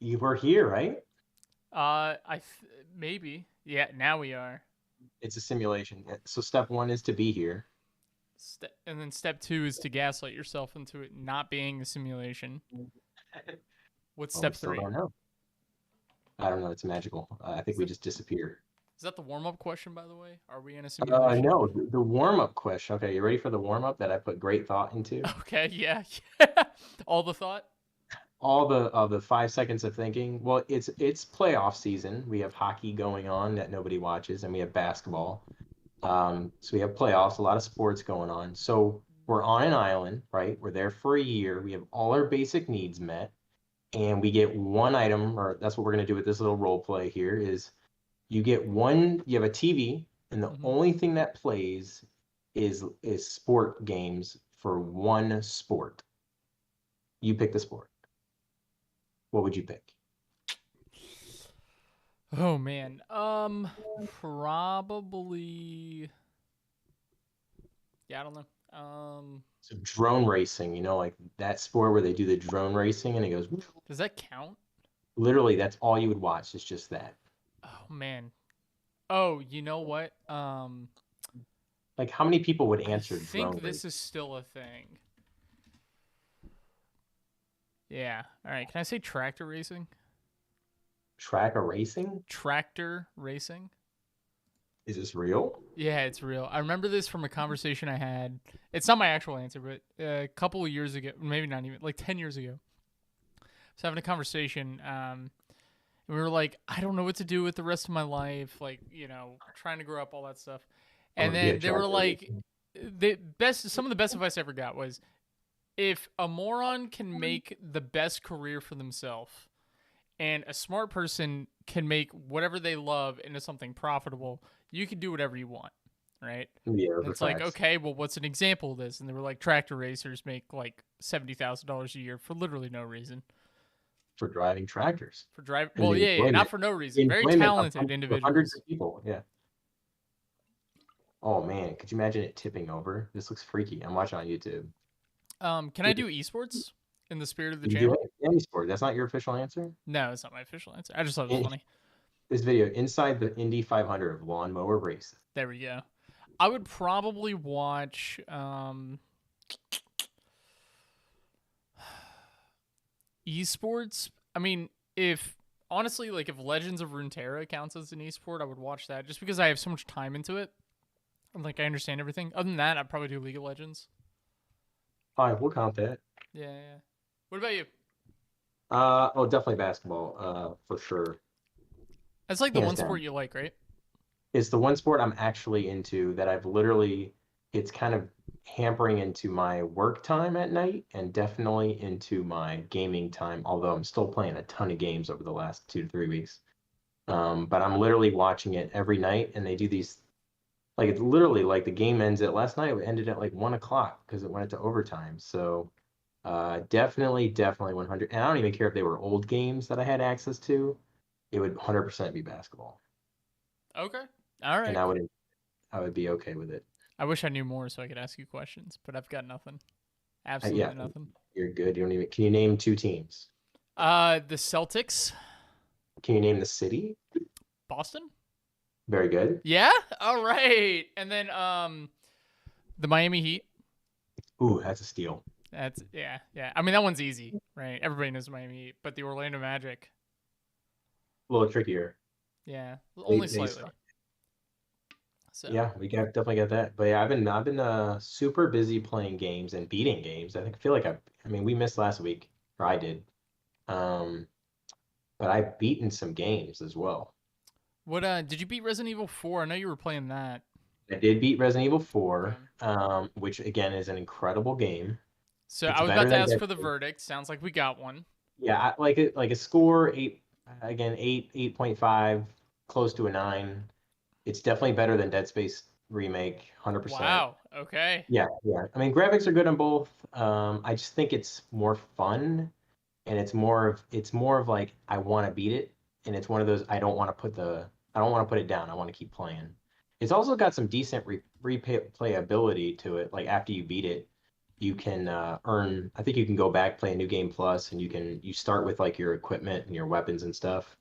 You were here, right? Maybe. Yeah, now we are. It's a simulation. So step one is to be here. And then step two is to gaslight yourself into it not being a simulation. What's Well, we step still three? don't know. I don't know. It's magical. I think Is we that just disappear. is that the warm up question, by the way? Are we in a simulation? No, the warm-up question. Okay, you ready for the warm-up that I put great thought into? Okay, yeah. All the thought? All the 5 seconds of thinking. Well, it's playoff season. We have hockey going on that nobody watches, and we have basketball. So we have playoffs, a lot of sports going on. So we're on an island, right? We're there for a year. We have all our basic needs met, and we get one item, or that's what we're gonna do with this little role play here, is you have a TV, and the Mm-hmm. only thing that plays is sport games for one sport. You pick the sport. What would you pick? Oh man. Probably. Yeah, I don't know. So drone racing, like that sport where they do the drone racing and it goes Does that count? literally that's all you would watch. It's just that. Oh man. Oh, you know what? Like how many people would I answer think drone this racing? is still a thing. Yeah. All right. Can I say tractor racing? Track a racing? Tractor racing? Is this real? Yeah, it's real. I remember this from a conversation I had. It's not my actual answer, but a couple of years ago, maybe not even, like 10 years ago. I was having a conversation. And we were like, I don't know what to do with the rest of my life. Like, trying to grow up, all that stuff. I'm And gonna be a then they were tractor like, racer. some of the best advice I ever got was if a moron can make the best career for themselves and a smart person can make whatever they love into something profitable, you can do whatever you want, right? Yeah, those And are it's like, facts. okay, well, what's an example of this? And they were like, tractor racers make like $70,000 a year for literally no reason. For driving tractors For drive, and well, the yeah, not employment, for no reason. the Very employment talented for hundreds individuals. of people. Yeah. Oh man, could you imagine it tipping over? This looks freaky. I'm watching on YouTube. Can I do esports in the spirit of the You do channel? any sport. That's not your official answer? No, it's not my official answer. I just thought it was In, funny. this video inside the Indy 500 of lawnmower races. There we go. I would probably watch esports. I mean, if honestly, like if Legends of Runeterra counts as an esport, I would watch that just because I have so much time into it. And like I understand everything. Other than that, I'd probably do League of Legends. All right, we'll count that. Yeah, yeah. What about you? Oh, definitely basketball. For sure, That's like the hands one sport down. you like, right? It's the one sport I'm actually into that I've literally. It's kind of hampering into my work time at night and definitely into my gaming time. Although I'm still playing a ton of games over the last 2 to 3 weeks. But I'm literally watching it every night, and they do these like it's literally like the game ends at last night. It ended at like 1 o'clock because it went into overtime. So definitely 100. And I don't even care if they were old games that I had access to. It would 100% be basketball, Okay. All and right. I would be okay with it. I wish I knew more so I could ask you questions, but I've got nothing. Yeah, Absolutely nothing. you're good. You don't even. Can you name two teams? The Celtics, Can you name the city? Boston. Very good. Yeah. All right. And then the Miami Heat. Ooh, that's a steal. That's yeah, yeah. I mean that one's easy, right? Everybody knows Miami Heat, but the Orlando Magic, A little trickier. yeah, only They slightly. suck. So Yeah, we got definitely got that. But yeah, I've been super busy playing games and beating games. I feel like I mean we missed last week, or I did. Um, but I've beaten some games as well. what did you beat Resident Evil 4? I know you were playing that. I did beat Resident Evil 4, Okay. which again is an incredible game. So It's I was about better to than ask Dead for the Space. verdict. Sounds like we got one. Yeah, I, like a score eight again 8.5, close to a 9. It's definitely better than Dead Space remake, 100%. Wow. Okay. Yeah, yeah. I mean, graphics are good on both. I just think it's more fun, and it's more of like I want to beat it, and it's one of those I don't want to put it down. I want to keep playing. It's also got some decent replayability to it. Like after you beat it, you can earn. I think you can go back, play a new game plus, and you start with like your equipment and your weapons and stuff.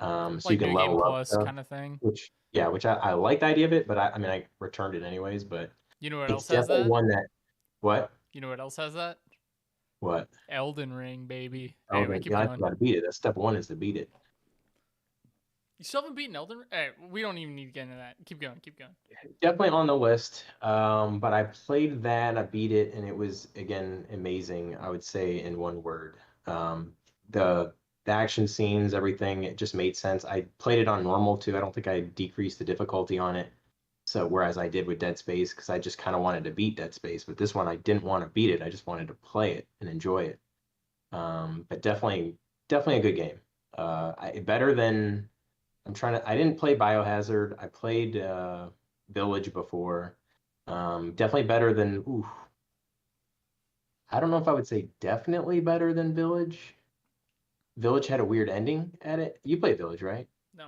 So you Like can New Game level up Plus stuff, kind of thing. which I like the idea of it, but I mean I returned it anyways. But You know what it's else has definitely that? one that what You know what else has that? what Elden Ring, baby. Anyway, Elden. keep Yeah, I going. got to beat it. That's step one is to beat it. You still haven't beaten Elden Ring? Hey, we don't even need to get into that. Keep going, keep going. Definitely on the list. But I played that, I beat it, and it was again amazing. I would say in one word. Um, the the action scenes, everything, it just made sense. I played it on normal too. I don't think I decreased the difficulty on it. So whereas I did with Dead Space, because I just kind of wanted to beat Dead Space, but this one I didn't want to beat it. I just wanted to play it and enjoy it. But definitely a good game. Better than I'm trying to. I didn't play Biohazard. I played Village before. Definitely better than. Ooh, I don't know if I would say definitely better than Village. Village had a weird ending at it. You played Village, right? No.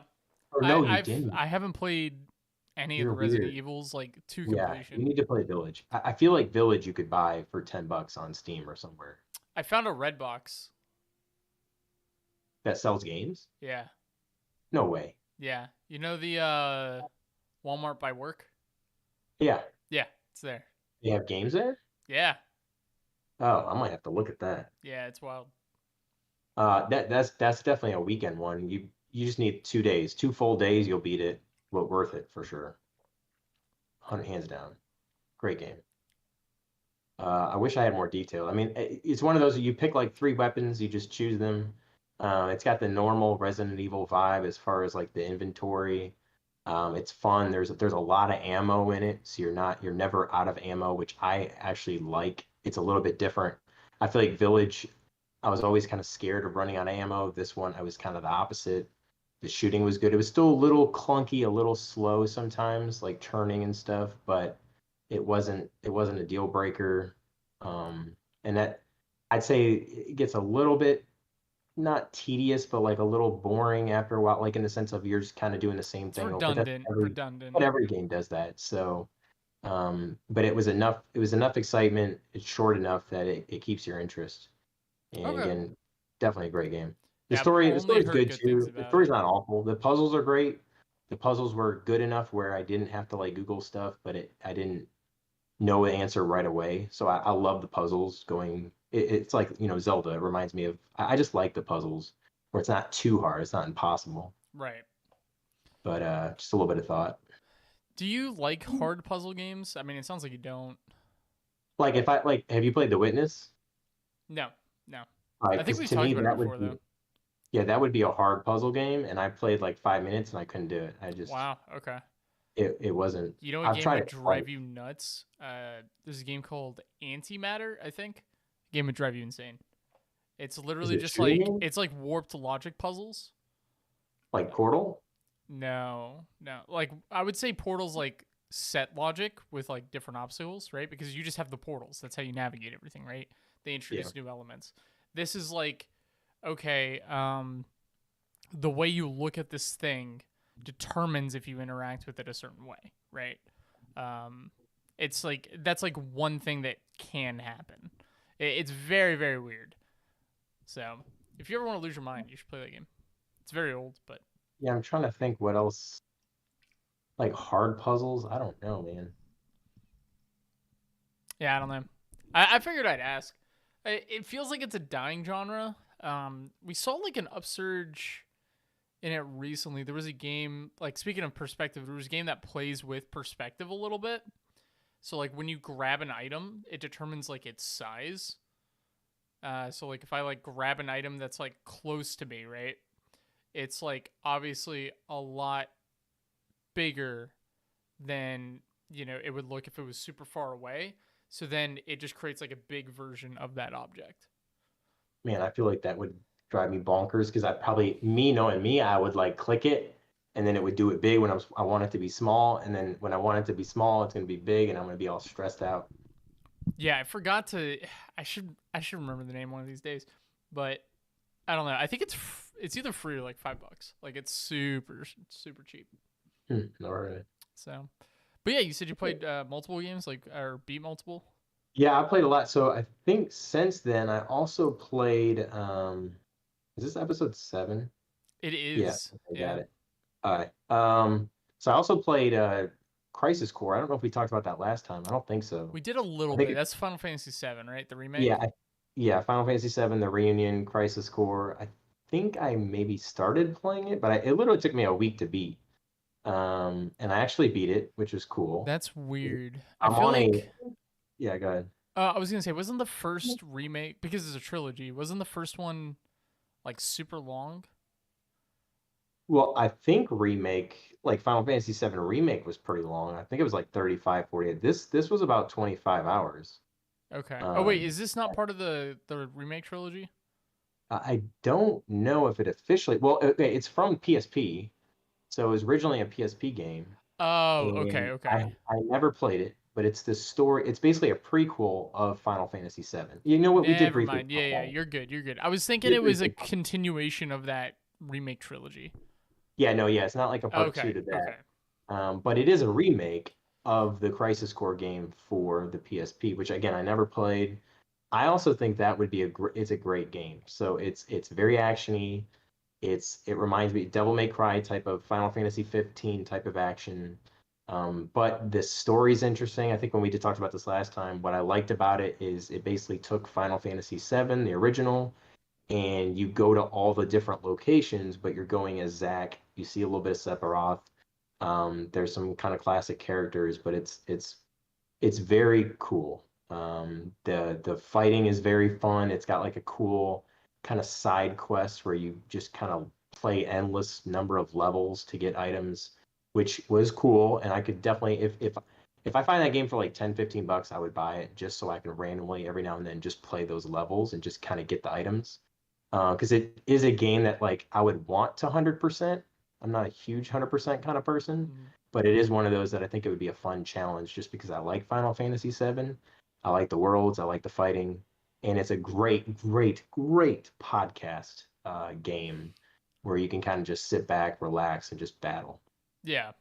Or I, no, you I've didn't. I haven't played any of You're the Resident weird. Evils like to Yeah, you completion. need to play Village. I feel like Village you could buy for $10 on Steam or somewhere I found a red box. that sells games. Yeah. No way. Yeah. You know the Walmart by work? Yeah, Yeah, it's there. they have games there. Yeah. Oh, I might have to look at that. Yeah, it's wild. That's definitely a weekend one. You just need 2 days, 2 full days, you'll beat it. Well, worth it for sure. 100 hands down. Great game. I wish I had more detail. I mean, it's one of those you pick like three weapons, you just choose them. It's got the normal Resident Evil vibe as far as like the inventory. It's fun. There's a lot of ammo in it, so you're never out of ammo, which I actually like. It's a little bit different. I feel like Village, I was always kind of scared of running out of ammo. This one, I was kind of the opposite. The shooting was good. It was still a little clunky, a little slow sometimes, like turning and stuff, but it wasn't a deal breaker. And that I'd say it gets a little bit not tedious, but like a little boring after a while, like in the sense of you're just kind of doing the same It's thing. But that's redundant. but Redundant. every game does that. So, but it was enough excitement. It's short enough that it keeps your interest. And Okay. again, definitely a great game. The Yeah, I've story, the only story's heard good good things too. The about story's it. not awful. The puzzles are great. The puzzles were good enough where I didn't have to like Google stuff, but I didn't know the answer right away. So I love the puzzles going. It's like, Zelda. It reminds me of, I just like the puzzles where it's not too hard. It's not impossible, Right. but just a little bit of thought. Do you like hard puzzle games? I mean, it sounds like you don't. Like if I like, have you played The Witness? No. No. I Like, think because we've to talked me about it that would before be, though. yeah, that would be a hard puzzle game, and I played like 5 minutes and I couldn't do it. Wow. Okay. It wasn't. You know, a I've game tried would it twice. drive you nuts. There's a game called Antimatter. I think. Game would drive you insane. It's Is literally it a just shooting like game? it's like warped logic puzzles. Like Portal? No, no. Like I would say Portal's like set logic with like different obstacles, right? Because you just have the portals. That's how you navigate everything, right? They Yeah. introduce new elements. This is like okay, the way you look at this thing determines if you interact with it a certain way, right? Um, it's like that's like one thing that can happen. It's very very weird. So if you ever want to lose your mind, you should play that game. It's very old, but Yeah, I'm trying to think what else. Like hard puzzles? I don't know, man. yeah, I don't know. I figured I'd ask. It feels like it's a dying genre. We saw like an upsurge in it recently. There was a game, like speaking of perspective, there was a game that plays with perspective a little bit. So like when you grab an item, it determines like its size. So like if I like grab an item that's like close to me, right? It's like obviously a lot bigger than it would look if it was super far away. So then it just creates like a big version of that object. Man, I feel like that would drive me bonkers because me knowing me, I would like click it and then it would do it big when I want it to be small. And then when I want it to be small, it's going to be big and I'm going to be all stressed out. Yeah, I forgot to. I should remember the name one of these days, but I don't know. I think it's either free or like $5. Like it's super super cheap. All right. So, but yeah, you said you played multiple games, like or beat multiple. Yeah, I played a lot. So I think since then I also played is this episode 7? It Yeah, is. I got Yeah. it. All right. So I also played Crisis Core. I don't know if we talked about that last time. I don't think so. We did a I little think bit. it, That's Final Fantasy VII, right? The yeah, remake. yeah, Final Fantasy 7, the reunion, Crisis Core. I think I maybe started playing it, but it literally took me a week to beat. And I actually beat it, which is cool. That's weird. I I'm feel on a like yeah, go ahead. I was gonna say, wasn't the first remake, because it's a trilogy? Wasn't the first one like super long? Well, I think remake, like Final Fantasy 7 remake was pretty long. I think it was like 35, 48. This was about 25 hours. Okay. Oh wait, Um, is this not part of the remake trilogy? I don't know if it officially, well, okay, it's from PSP, so it was originally a PSP game, Oh, okay, and I okay. I never played it, but it's the story. It's basically a prequel of Final Fantasy 7. You know what? We did Never briefly mind. talk Yeah, yeah, about it. you're good. You're good. I was thinking We did it was a briefly talk. continuation of that remake trilogy. Yeah, no, yeah, it's not like a part two Okay, to that. okay. But it is a remake of the Crisis Core game for the PSP, which again I never played. I also think that would be it's a great game. So it's very actiony. It reminds me Devil May Cry type of Final Fantasy 15 type of action. But the story's interesting. I think when we did talked about this last time, what I liked about it is it basically took Final Fantasy 7, the original, and you go to all the different locations, but you're going as Zack. You see a little bit of Sephiroth. There's some kind of classic characters, but it's very cool. The fighting is very fun. It's got like a cool kind of side quest where you just kind of play endless number of levels to get items, which was cool. And I could definitely if I find that game for like 10, $15, I would buy it just so I can randomly every now and then just play those levels and just kind of get the items. Because it is a game that like I would want to 100%. I'm not a huge 100% kind of person, Mhm. but it is one of those that I think it would be a fun challenge just because I like Final Fantasy VII. I like the worlds, I like the fighting, and it's a great, great, great podcast game where you can kind of just sit back, relax, and just battle. Yeah.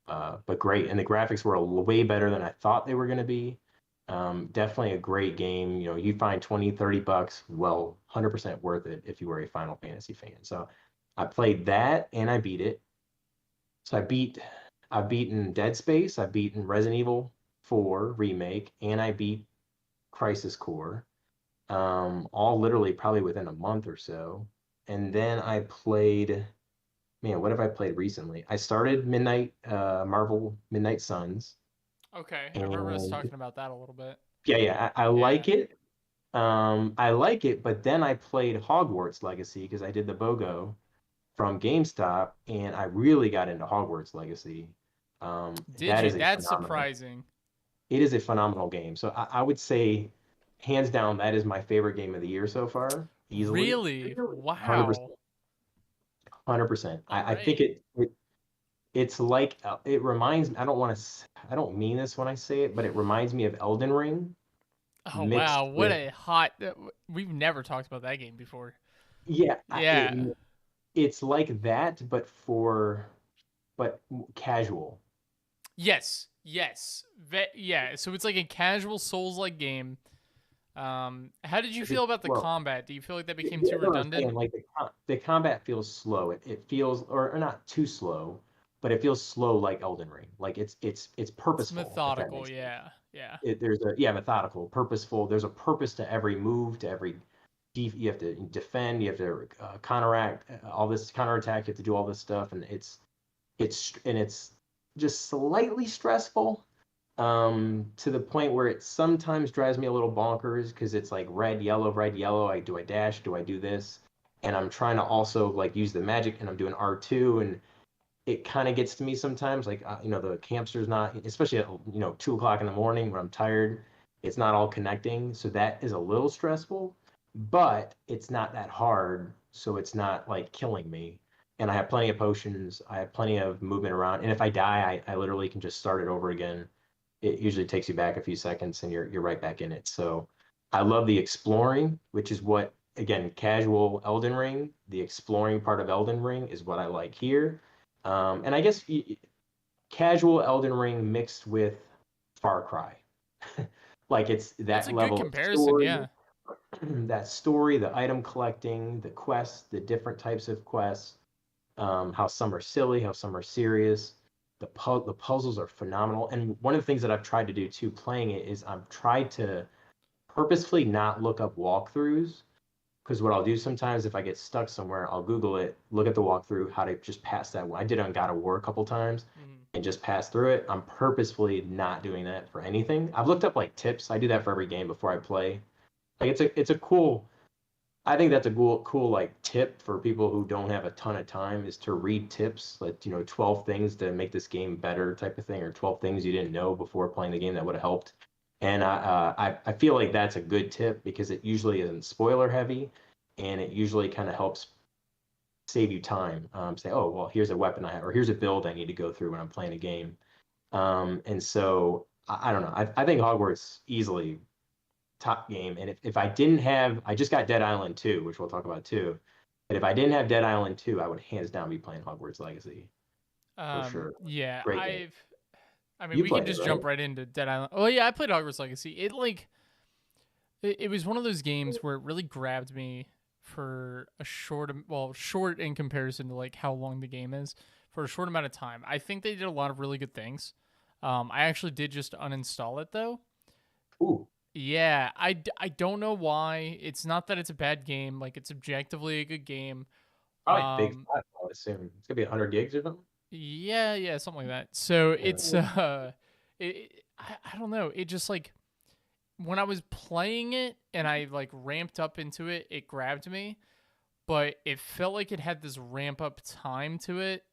But great, and the graphics were way better than I thought they were going to be. Definitely a great game. You know, you find 20, $30, well, 100% worth it if you were a Final Fantasy fan. So I played that and I beat it. So I've beaten Dead Space, I've beaten Resident Evil 4 remake, and I beat Crisis Core. All literally probably within a month or so. And then I played, man, what have I played recently? I started Marvel Midnight Suns, Okay. I remember us and talking about that a little bit. I Yeah. like it. I like it, but then I played Hogwarts Legacy because I did the BOGO from GameStop, and I really got into Hogwarts Legacy. Did That you? is a That's phenomenal. surprising. It is a phenomenal game. So I would say, hands down, that is my favorite game of the year so far, easily. Really? Really? Wow. 100%. 100%. All I think right. it's like it reminds me. I don't mean this when I say it, but it reminds me of Elden Ring Oh wow, mixed what with a hot we've never talked about that game before. yeah. Yeah. It's like that, but casual. Yes. Yes. Yeah, so it's like a casual Souls-like game. How did you Is feel it about the slow? combat? Do you feel like that Yeah, became too that's what I'm redundant? saying. Like the combat feels slow. It feels or not too slow, but it feels slow like Elden Ring. Like it's It's purposeful, if that methodical, makes sense. yeah. Yeah. There's a yeah, methodical, purposeful. There's a purpose to every move, to every you have to defend, you have to counteract all this counterattack, you have to do all this stuff, and it's just slightly stressful to the point where it sometimes drives me a little bonkers because it's like red, yellow, red, yellow. Do I dash? Do I do this? And I'm trying to also like use the magic, and I'm doing R2, and it kind of gets to me sometimes. Like the campster's not, especially at 2 o'clock in the morning when I'm tired. It's not all connecting, so that is a little stressful. But it's not that hard, so it's not like killing me. And I have plenty of potions. I have plenty of movement around. And if I die, I literally can just start it over again. It usually takes you back a few seconds, and you're right back in it. So I love the exploring, which is what again casual Elden Ring. The exploring part of Elden Ring is what I like here and I guess casual Elden Ring mixed with Far Cry. Like it's That's that a good level of comparison. story, Yeah. that story, the item collecting, the quests, the different types of quests, how some are silly, how some are serious. The puzzles are phenomenal. And one of the things that I've tried to do too, playing it, is I've tried to purposefully not look up walkthroughs. Because what I'll do sometimes if I get stuck somewhere, I'll Google it, look at the walkthrough, how to just pass that one. I did it on God of War a couple times Mhm. and just pass through it. I'm purposefully not doing that for anything. I've looked up like tips. I do that for every game before I play. Like it's a cool, I think that's a cool like tip for people who don't have a ton of time, is to read tips, like 12 things to make this game better type of thing, or 12 things you didn't know before playing the game that would have helped. And I feel like that's a good tip because it usually isn't spoiler heavy, and it usually kind of helps save you time. Say, oh well, here's a weapon I have, or here's a build I need to go through when I'm playing a game. And so I don't know. I think Hogwarts easily top game. And if I didn't have, I just got Dead Island 2, which we'll talk about too. But if I didn't have Dead Island 2, I would hands down be playing Hogwarts Legacy for sure. Yeah, Great game. I mean, You we can played it, just right? jump right into Dead Island. Oh yeah, I played Hogwarts Legacy. It was one of those games where it really grabbed me for a short in comparison to like how long the game is, for a short amount of time. I think they did a lot of really good things. I actually did just uninstall it though. Ooh, Yeah, I don't know why. It's not that it's a bad game. Like it's objectively a good game. probably big Um, file, I would assume. It's gonna be 100 gigs or something. yeah, something like that. So it's Yeah. I don't know. It just like when I was playing it and I like ramped up into it, it grabbed me, but it felt like it had this ramp up time to it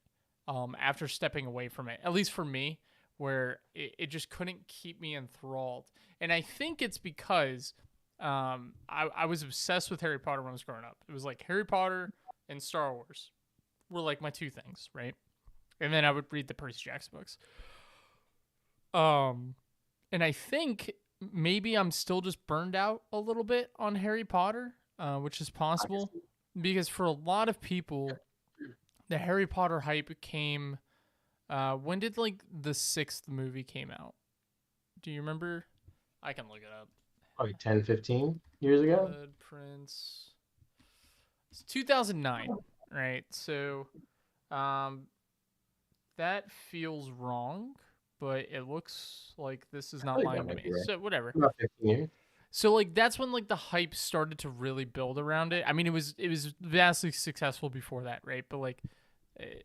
after stepping away from it, at least for me, where it just couldn't keep me enthralled. And I think it's because I was obsessed with Harry Potter when I was growing up. It was like Harry Potter and Star Wars were like my two things, right? And then I would read the Percy Jackson books. Um, and I think maybe I'm still just burned out a little bit on Harry Potter, which is I can possible see. because for a lot of people, the Harry Potter hype came. When did like the sixth movie came out? Do you remember? I can look it up. Probably 10, 15 years ago. Blood Prince. It's 2009, right? So, um, that feels wrong, but it looks like this is I not think that lying to might me. be right. So whatever. About 15 years. So like that's when like the hype started to really build around it. I mean, it was vastly successful before that, right? But like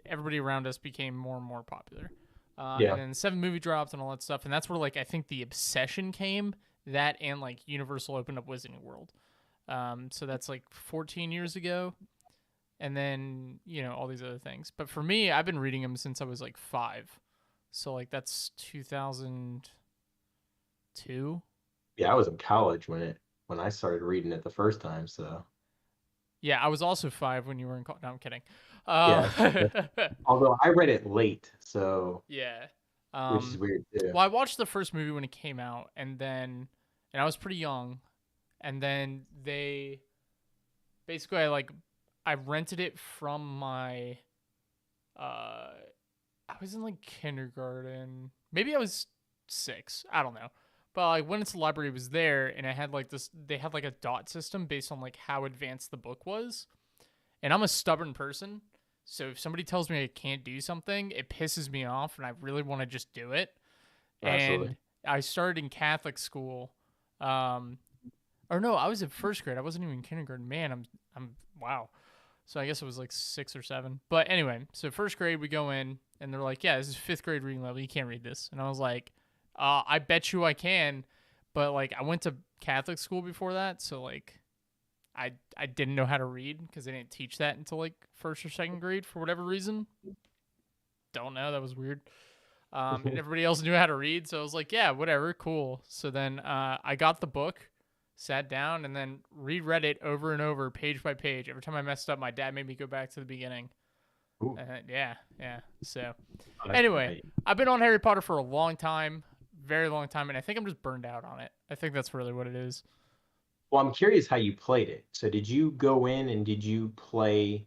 everybody around us became more and more popular. And Yeah. then the seventh movie dropped and all that stuff, and that's where like I think the obsession came. That and like Universal opened up Wizarding World. So that's like 14 years ago, and then all these other things. But for me, I've been reading them since I was like 5, so like that's 2002. Yeah, I was in college when I started reading it the first time. So Yeah, I was also 5 when you were in. No, I'm kidding. yeah. Uh, Although I read it late, so yeah. which is Um, weird too. well, I watched the first movie when it came out, and I was pretty young, and then they basically I rented it from my uh I was in like kindergarten. Maybe I was 6. I don't know. But like when it's the library, it was there, and I had like this. They had like a dot system based on like how advanced the book was. And I'm a stubborn person, so if somebody tells me I can't do something, it pisses me off, and I really want to just do it. And Absolutely. I started in Catholic school, um, or no, I was in first grade. I wasn't even in kindergarten. Man, I'm wow. So I guess it was like 6 or 7. But anyway, so first grade we go in and they're like, "Yeah, this is fifth grade reading level. You can't read this." And I was like, "I bet you I can," but like I went to Catholic school before that, so like I didn't know how to read because they didn't teach that until like first or second grade for whatever reason. Don't know. That was weird. And everybody else knew how to read, so I was like, "Yeah, whatever, cool." So then I got the book, sat down, and then reread it over and over, page by page. Every time I messed up, my dad made me go back to the beginning. Ooh, Yeah. So that's anyway, right. I've been on Harry Potter for a long time, very long time, and I think I'm just burned out on it. I think that's really what it is. Well, I'm curious how you played it. So did you go in and did you play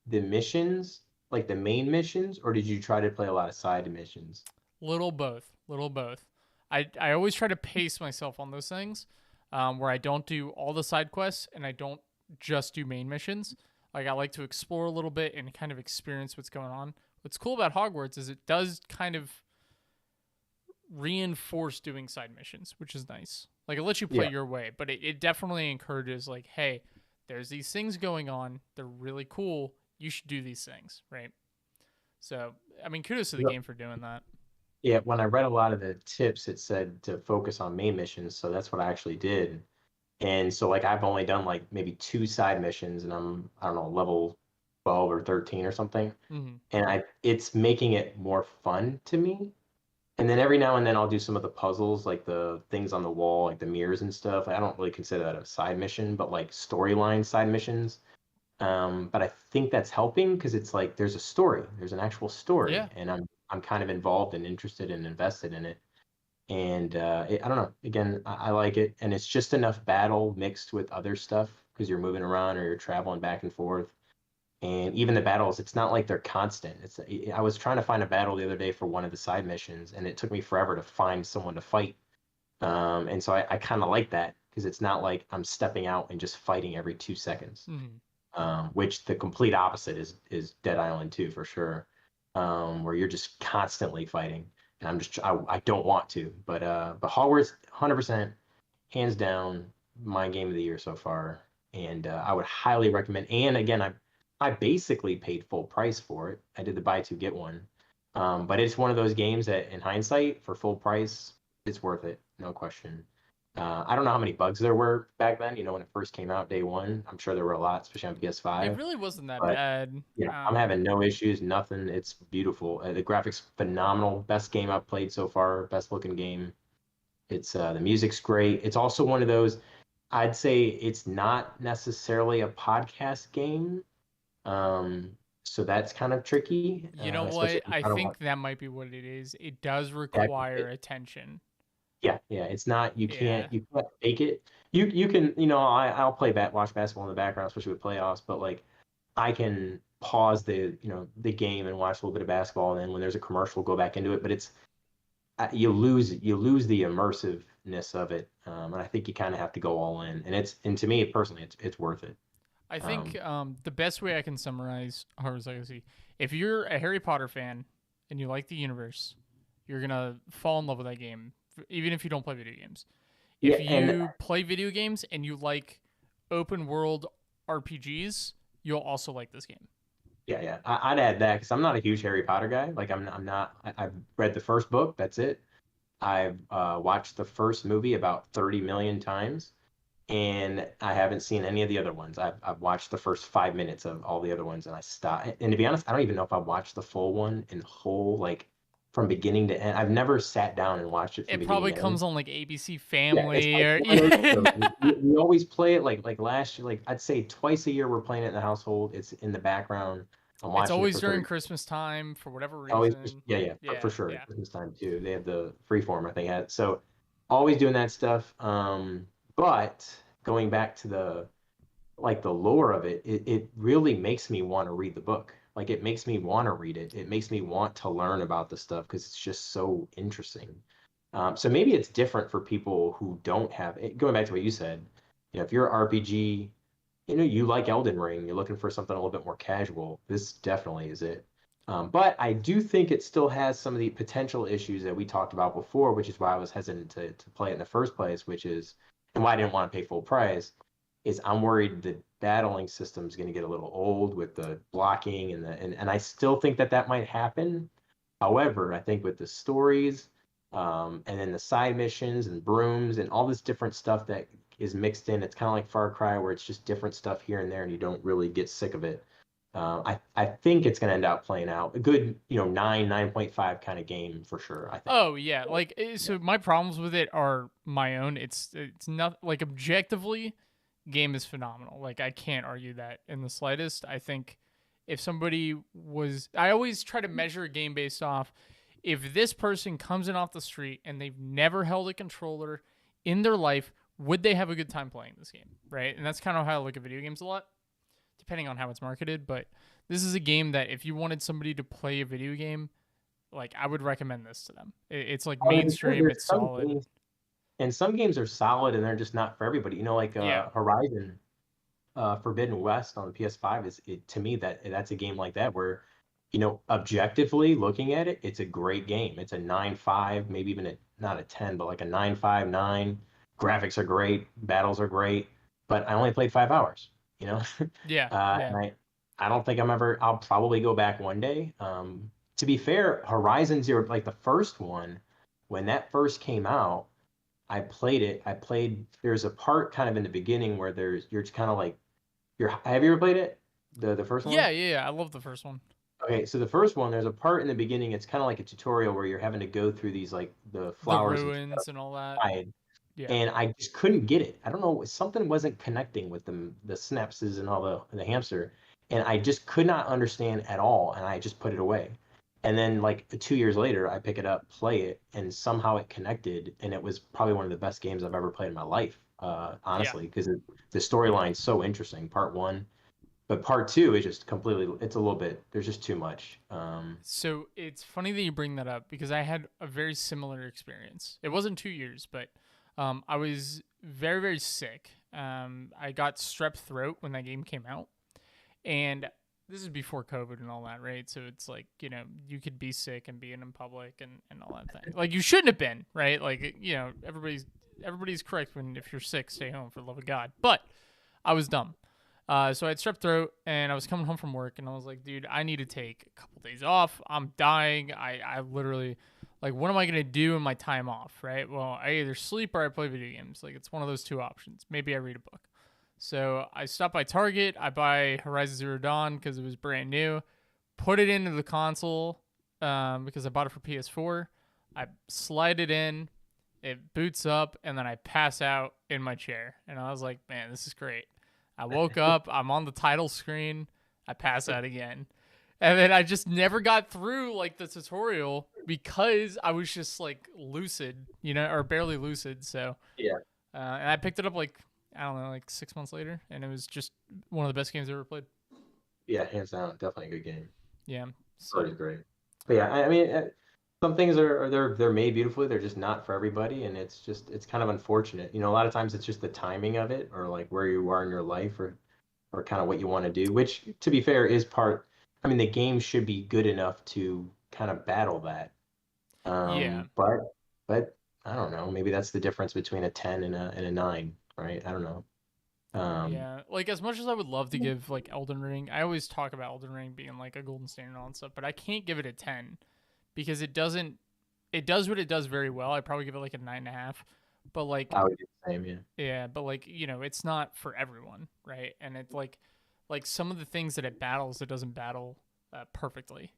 the missions, like the main missions, or did you try to play a lot of side missions? Little both, little both. I always try to pace myself on those things, where I don't do all the side quests and I don't just do main missions. Like I like to explore a little bit and kind of experience what's going on. What's cool about Hogwarts is it does kind of reinforce doing side missions, which is nice. Like it lets you play Yeah. your way, but it definitely encourages like, hey, there's these things going on. They're really cool. You should do these things, right? So, I mean, kudos to the game for doing that. Yeah, when I read a lot of the tips, it said to focus on main missions, so that's what I actually did. And so like I've only done like maybe two side missions and I don't know, level 12 or 13 or something. Mm-hmm. And I it's making it more fun to me. And then every now and then I'll do some of the puzzles, like the things on the wall, like the mirrors and stuff. I don't really consider that a side mission, but like storyline side missions. But I think that's helping because it's like there's a story, there's an actual story, Yeah, and I'm kind of involved and interested and invested in it. And I don't know. Again, I like it, and it's just enough battle mixed with other stuff because you're moving around or you're traveling back and forth. And even the battles, it's not like they're constant. I was trying to find a battle the other day for one of the side missions, and it took me forever to find someone to fight. And so I kind of like that because it's not like I'm stepping out and just fighting every 2 seconds, mm-hmm. which the complete opposite is Dead Island 2 for sure, where you're just constantly fighting, and I don't want to, but Hogwarts 100% hands down my game of the year so far, and I would highly recommend. And again, I basically paid full price for it. I did the buy two get one, but it's one of those games that in hindsight for full price it's worth it, no question. I don't know how many bugs there were back then. When it first came out day one, I'm sure there were a lot, especially on It PS5. really wasn't that But bad. I'm having no issues, nothing. It's beautiful. The graphics phenomenal. Best game I've played so far. Best looking game. It's the music's great. It's also one of those. I'd say it's not necessarily a podcast game. Um, so that's kind of tricky, You know especially what? if you're I trying to watch think that might be what it is. It does that. require attention. Yeah, yeah. It's not. You Yeah. can't. You can't fake it. You can. I'll watch basketball in the background, especially with playoffs. But like, I can pause the game and watch a little bit of basketball, and then when there's a commercial, go back into it. But it's you lose the immersiveness of it, and I think you kind of have to go all in. And to me personally, it's worth it. I think Um, the best way I can summarize Hogwarts Legacy, if you're a Harry Potter fan and you like the universe, you're gonna fall in love with that game, even if you don't play video games. yeah, If and you play video games and you like open world RPGs, you'll also like this game. yeah, yeah. I'd add that because I'm not a huge Harry Potter guy. Like I'm not. I've read the first book. That's it. I've watched the first movie about 30 million times, and I haven't seen any of the other ones. I've watched the first 5 minutes of all the other ones, and I stopped. And to be honest, I don't even know if I watched the full one in whole, like from beginning to end. I've never sat down and watched it from It beginning probably to end. comes on like ABC Yeah, it's Family like or one of those shows. We always play it like last year. Like I'd say twice a year we're playing it in the household. It's in the background. I'm it's watching it always for during 30. Christmas time for whatever Always just reason. yeah, yeah, for Yeah, sure. yeah. Christmas time too. They have the freeform, I think. So always doing that stuff. But going back to the lore of it really makes me want to read the book. Like it makes me want to read it. It makes me want to learn about the stuff because it's just so interesting. So maybe it's different for people who don't have it. Going back to what you said, if you're an RPG, you like Elden Ring, you're looking for something a little bit more casual. This definitely is it. But I do think it still has some of the potential issues that we talked about before, which is why I was hesitant to play it in the first place, and why I didn't want to pay full price, is I'm worried the battling system is going to get a little old with the blocking and I still think that might happen. However, I think with the stories, and then the side missions and brooms and all this different stuff that is mixed in, it's kind of like Far Cry where it's just different stuff here and there, and you don't really get sick of it. I think it's going to end up playing out a good 9.5 kind of game for sure. I think. Oh yeah, like Yeah. so my problems with it are my own. It's not like objectively, game is phenomenal. Like I can't argue that in the slightest. I think if somebody was, I always try to measure a game based off if this person comes in off the street and they've never held a controller in their life, would they have a good time playing this game, right? And that's kind of how I look at video games a lot, depending on how it's marketed. But this is a game that if you wanted somebody to play a video game like I would recommend this to them. It's like I mean, mainstream. It's solid. and some games are solid and they're just not for everybody. Like Yeah, Horizon Forbidden West on the PS5 to me that's a game like that where objectively looking at it, it's a great game. It's a 9.5, maybe even not a 10, but like a 9.59. Graphics are great, battles are great, but I only played 5 hours. You know, yeah, yeah, and I don't think I'll probably go back one day. To be fair, Horizon Zero, like the first one, when that first came out, I played it. There's a part kind of in the beginning where you're just kind of like, have you ever played it? The first one? yeah. I love the first one. Okay, so the first one, there's a part in the beginning, it's kind of like a tutorial where you're having to go through these like the The flowers that you ruins gotta and all that. find, Yeah, and I just couldn't get it. I don't know, something wasn't connecting with the synapses and all the hamster, and I just could not understand at all, and I just put it away. And then like 2 years later, I pick it up, play it, and somehow it connected, and it was probably one of the best games I've ever played in my life, yeah. honestly, because the storyline's so interesting. Part one, but part two is just completely. It's a little bit. There's just too much. So it's funny that you bring that up because I had a very similar experience. It wasn't 2 years, but I was very, very sick. I got strep throat when that game came out. And this is before COVID and all that, right? So it's like, you could be sick and be in public and all that thing. Like you shouldn't have been, right? Like, everybody's correct when if you're sick, stay home for the love of God. But I was dumb. So I had strep throat and I was coming home from work and I was like, dude, I need to take a couple days off. I'm dying. I literally, like, what am I going to do in my time off, right? Well, I either sleep or I play video games. Like, it's one of those two options. Maybe I read a book. So I stop by Target. I buy Horizon Zero Dawn because it was brand new. Put it into the console because I bought it for PS4. I slide it in. It boots up, and then I pass out in my chair. And I was like, man, this is great. I woke up. I'm on the title screen. I pass out again. And then I just never got through like the tutorial because I was just like lucid, or barely lucid. So, Yeah. and I picked it up like I don't know, like 6 months later, and it was just one of the best games I ever played. Yeah, hands down, definitely a good game. Yeah. Story's So great. But yeah, I mean, some things they're made beautifully. They're just not for everybody, and it's kind of unfortunate. A lot of times it's just the timing of it, or like where you are in your life, or kind of what you want to do. Which, to be fair, is part. I mean, the game should be good enough to kind of battle that. yeah, But I don't know. Maybe that's the difference between a 10 and a 9, right? I don't know. Um, yeah. Like as much as I would love to give like Elden Ring, I always talk about Elden Ring being like a golden standard and all that stuff, but I can't give it a 10 because it doesn't. It does what it does very well. I probably give it like a 9.5, but like I would do the same, yeah. yeah, but like it's not for everyone, right? And it's like some of the things that it battles, it doesn't battle perfectly,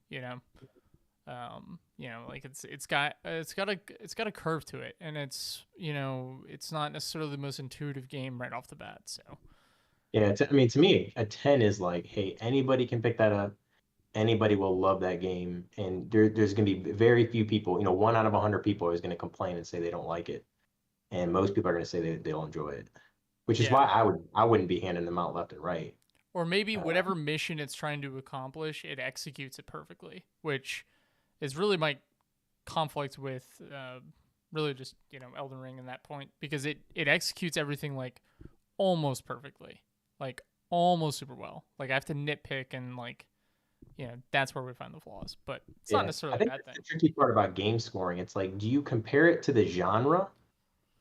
like it's got a curve to it, and it's not necessarily the most intuitive game right off the bat. So Yeah, I mean, to me, a 10 is like, hey, anybody can pick that up. Anybody will love that game. And there's going to be very few people, 1 out of 100 people is going to complain and say they don't like it. And most people are going to say they'll enjoy it, which is yeah, why I wouldn't be handing them out left and right. or maybe Uh, whatever mission it's trying to accomplish, it executes it perfectly, which is really my conflict with really just Elden Ring in that point because it executes everything like almost perfectly, like almost super well. Like I have to nitpick and like that's where we find the flaws, but it's not yeah, I necessarily a think bad that's thing. the tricky part about game scoring. It's like, do you compare it to the genre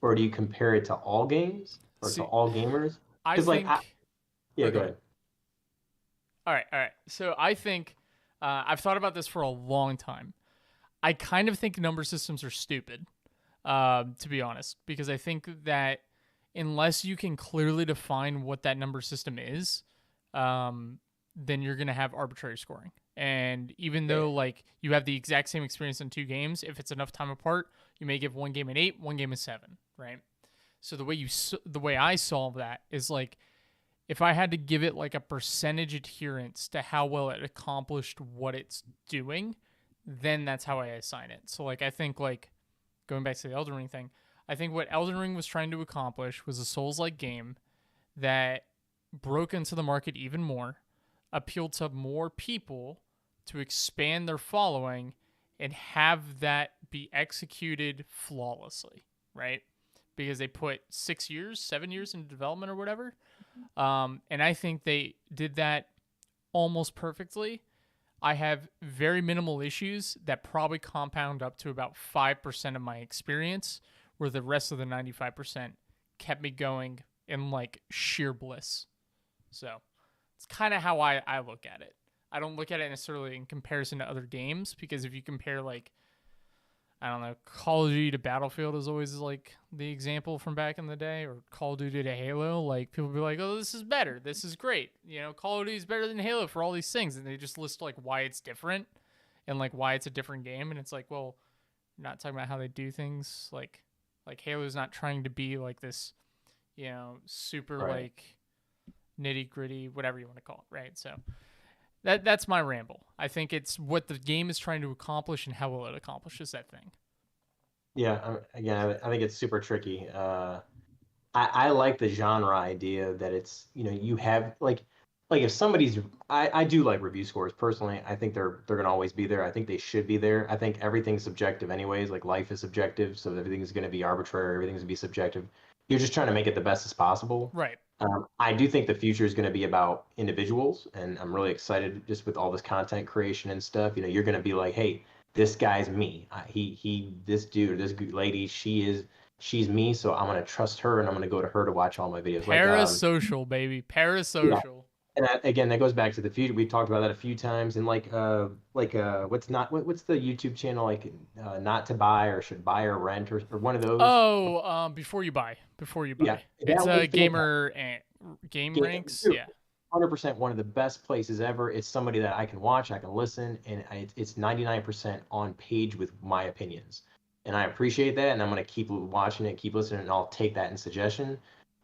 or do you compare it to all games or to See, all gamers? I Because think. yeah, Oh, go go ahead. ahead. All right. So I think I've thought about this for a long time. I kind of think number systems are stupid, to be honest, because I think that unless you can clearly define what that number system is, then you're gonna have arbitrary scoring. And even Yeah, though like you have the exact same experience in two games, if it's enough time apart, you may give one game an 8, one game a 7, right? So the way I solve that is like if I had to give it like a percentage adherence to how well it accomplished what it's doing, then that's how I assign it. So like I think like going back to the Elden Ring thing, I think what Elden Ring was trying to accomplish was a Souls-like game that broke into the market even more, appealed to more people to expand their following, and have that be executed flawlessly, right? Because they put 6 years, 7 years into development or whatever. And I think they did that almost perfectly. I have very minimal issues that probably compound up to about 5% of my experience, where the rest of the 95% kept me going in like sheer bliss. So it's kind of how I look at it. I don't look at it necessarily in comparison to other games, because if you compare like, I don't know, Call of Duty to Battlefield is always like the example from back in the day, or Call of Duty to Halo. Like people be like, "Oh, this is better. This is great." You know, Call of Duty is better than Halo for all these things, and they just list like why it's different and like why it's a different game. And it's like, well, you're not talking about how they do things. Like Halo's not trying to be like this, super Right. like nitty gritty, whatever you want to call it, right? So that's my ramble. I think it's what the game is trying to accomplish and how well it accomplishes that thing. Yeah. Again, I think it's super tricky. I like the genre idea that it's, you have like if somebody's I do like review scores personally. I think they're gonna always be there. I think they should be there. I think everything's subjective anyways. Like life is subjective, so everything's gonna be arbitrary, everything's gonna be subjective. You're just trying to make it the best as possible. Right. I do think the future is going to be about individuals, and I'm really excited just with all this content creation and stuff. You're going to be like, hey, this guy's me. This dude, this lady, she's me. So I'm going to trust her, and I'm going to go to her to watch all my videos. Like, Parasocial, baby. yeah. Parasocial. And again, that goes back to the future. We've talked about that a few times. And what's the YouTube channel like? Not to buy or should buy or rent or one of those. Oh, before you buy. Before you Yeah, buy. It's that one's a fantastic. gamer game Game, ranks. dude, Yeah. 100% one of the best places ever. It's somebody that I can watch, I can listen, and it's 99% on page with my opinions. And I appreciate that, and I'm going to keep watching it, keep listening, and I'll take that in suggestion.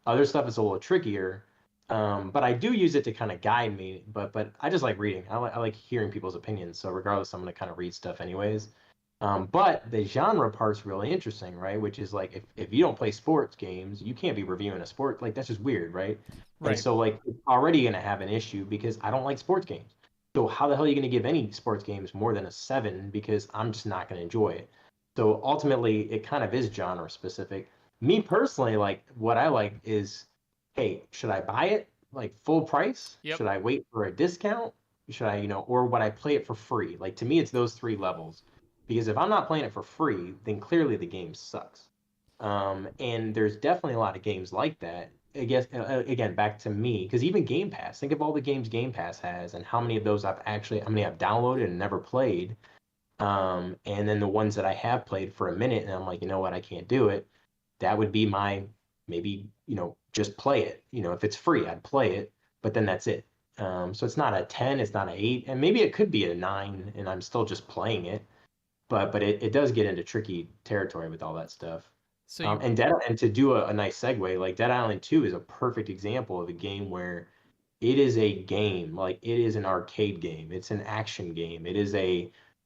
Other stuff is a little trickier, but I do use it to kind of guide me. But I just like reading. I like hearing people's opinions. So regardless, I'm going to kind of read stuff anyways. But the genre part's really interesting, right? Which is like if you don't play sports games, you can't be reviewing a sport. Like that's just weird, right? And Right. so like it's already gonna have an issue because I don't like sports games. So how the hell are you gonna give any sports games more than a 7? Because I'm just not gonna enjoy it. So ultimately, it kind of is genre specific. Me personally, like what I like is, hey, should I buy it like full price? Yep. Should I wait for a discount? Should I, or would I play it for free? Like to me, it's those three levels. Because if I'm not playing it for free, then clearly the game sucks. And there's definitely a lot of games like that. I guess again back to me because even Game Pass. Think of all the games Game Pass has and how many of those how many I've downloaded and never played. And then the ones that I have played for a minute and I'm like, you know what, I can't do it. That would be my maybe just play it. If it's free, I'd play it, but then that's it. So it's not a 10, it's not an 8, and maybe it could be a 9, and I'm still just playing it but it does get into tricky territory with all that stuff. So you And to do a nice segue, like Dead Island 2 is a perfect example of a game where it is a game, like it is an arcade game. It's an action game.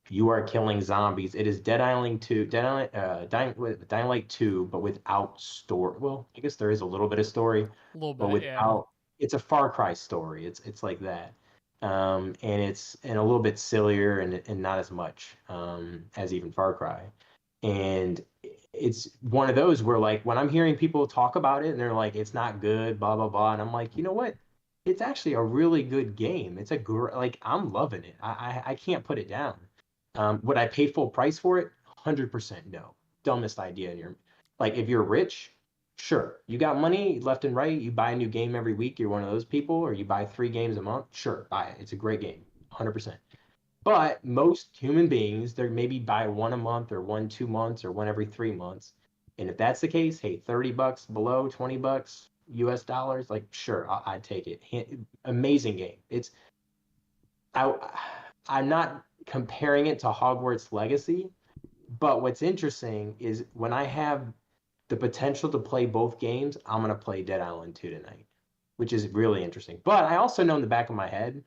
You are killing zombies. It is Dead Island 2, Dying Light 2, but without story. Well, I guess there is a little bit of story, a little but bit, yeah. without, it's a Far Cry story. It's like that. And it's a little bit sillier and not as much as even Far Cry. And it's one of those where like when I'm hearing people talk about it and they're like it's not good, blah blah blah, and I'm like, you know what? It's actually a really good game. It's like I'm loving it. I can't put it down. Would I pay full price for it? 100% no. Dumbest idea in your like if you're rich, sure. You got money left and right. You buy a new game every week. You're one of those people, or you buy 3 games a month. Sure, buy it. It's a great game, 100%. But most human beings, they're maybe buy one a month or one 2 months or one every 3 months. And if that's the case, hey, $30 below, $20 US dollars, like sure, I'd take it. Amazing game. I, I'm not comparing it to Hogwarts Legacy, but what's interesting is when I have the potential to play both games, I'm gonna play Dead Island 2 tonight, which is really interesting. But I also know in the back of my head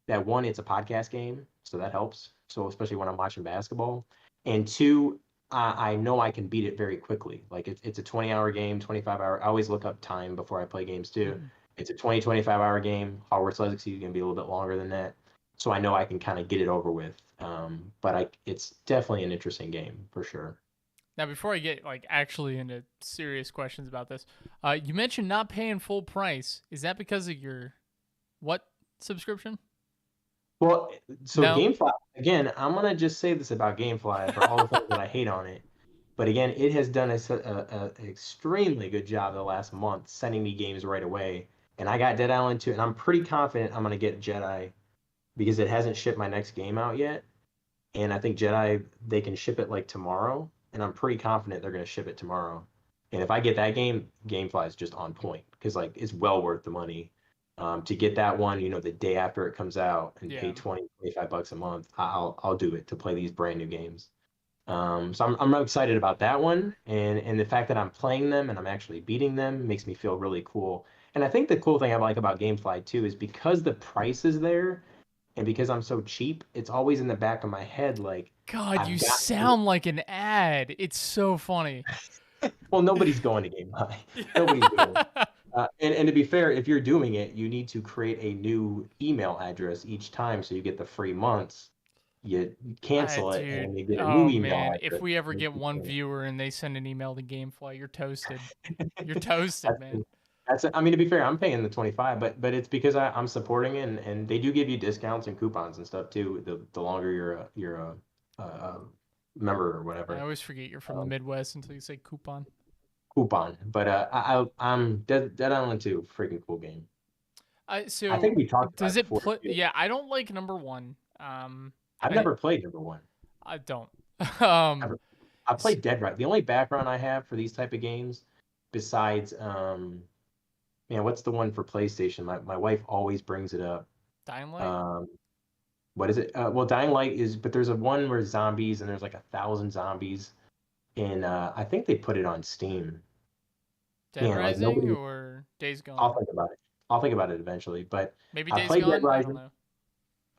that one, it's a podcast game, so that helps. So especially when I'm watching basketball, and two, I know I can beat it very quickly. Like it's a 20-hour game, 25 hour. I always look up time before I play games too. Mm. It's a 20, 25-hour game. Hogwarts Legacy is gonna be a little bit longer than that. so I know I can kind of get it over with. But it's definitely an interesting game for sure. Now, before I get like actually into serious questions about this, you mentioned not paying full price. Is that because of your what subscription? Well, so No. GameFly, again, I'm gonna just say this about GameFly for all the things that I hate on it. But again, it has done a extremely good job the last month sending me games right away. And I got Dead Island 2, and I'm pretty confident I'm gonna get Jedi because it hasn't shipped my next game out yet. And I think Jedi they can ship it like tomorrow, and I'm pretty confident they're gonna ship it tomorrow. And if I get that game, GameFly is just on point because like it's well worth the money. To get that one, the day after it comes out and pay Yeah. 20, $25 a month, I'll do it to play these brand new games. So I'm excited about that one, and the fact that I'm playing them and I'm actually beating them makes me feel really cool. And I think the cool thing I like about GameFly too is because the price is there and because I'm so cheap, it's always in the back of my head like God, you I've got to. sound like an ad. It's so funny. Well, nobody's going to GameFly. Nobody's doing it. Yeah. And to be fair, if you're doing it, you need to create a new email address each time so you get the free months. You cancel it and Dude. then you get a new Oh email man, if address. we ever get one viewer and they send an email to GameFly, you're toasted. You're toasted, That's, man. I mean, to be fair, I'm paying the 25, but it's because I'm supporting it, and they do give you discounts and coupons and stuff too. The longer you're a member or I whatever. always forget you're from the Um, Midwest until you say coupon. Coupon. But I'm Dead Island 2, freaking cool game. I think So we talked about does it it before play? too. Yeah, I don't like number one. I've I never played number one. I don't. um, Ever. I s- played Dead Right. The only background I have for these type of games, besides man, what's the one for PlayStation? My wife always brings it up. Dying Light, Um, what is it? Well, Dying Light is, but there's a one where zombies and there's like 1,000 zombies, and I think they put it on Steam. Dead Man, like Rising, nobody. or Days I'll Gone. think about it. I'll think about it eventually. But Maybe I Days played Dead Gone. I don't Rising. know.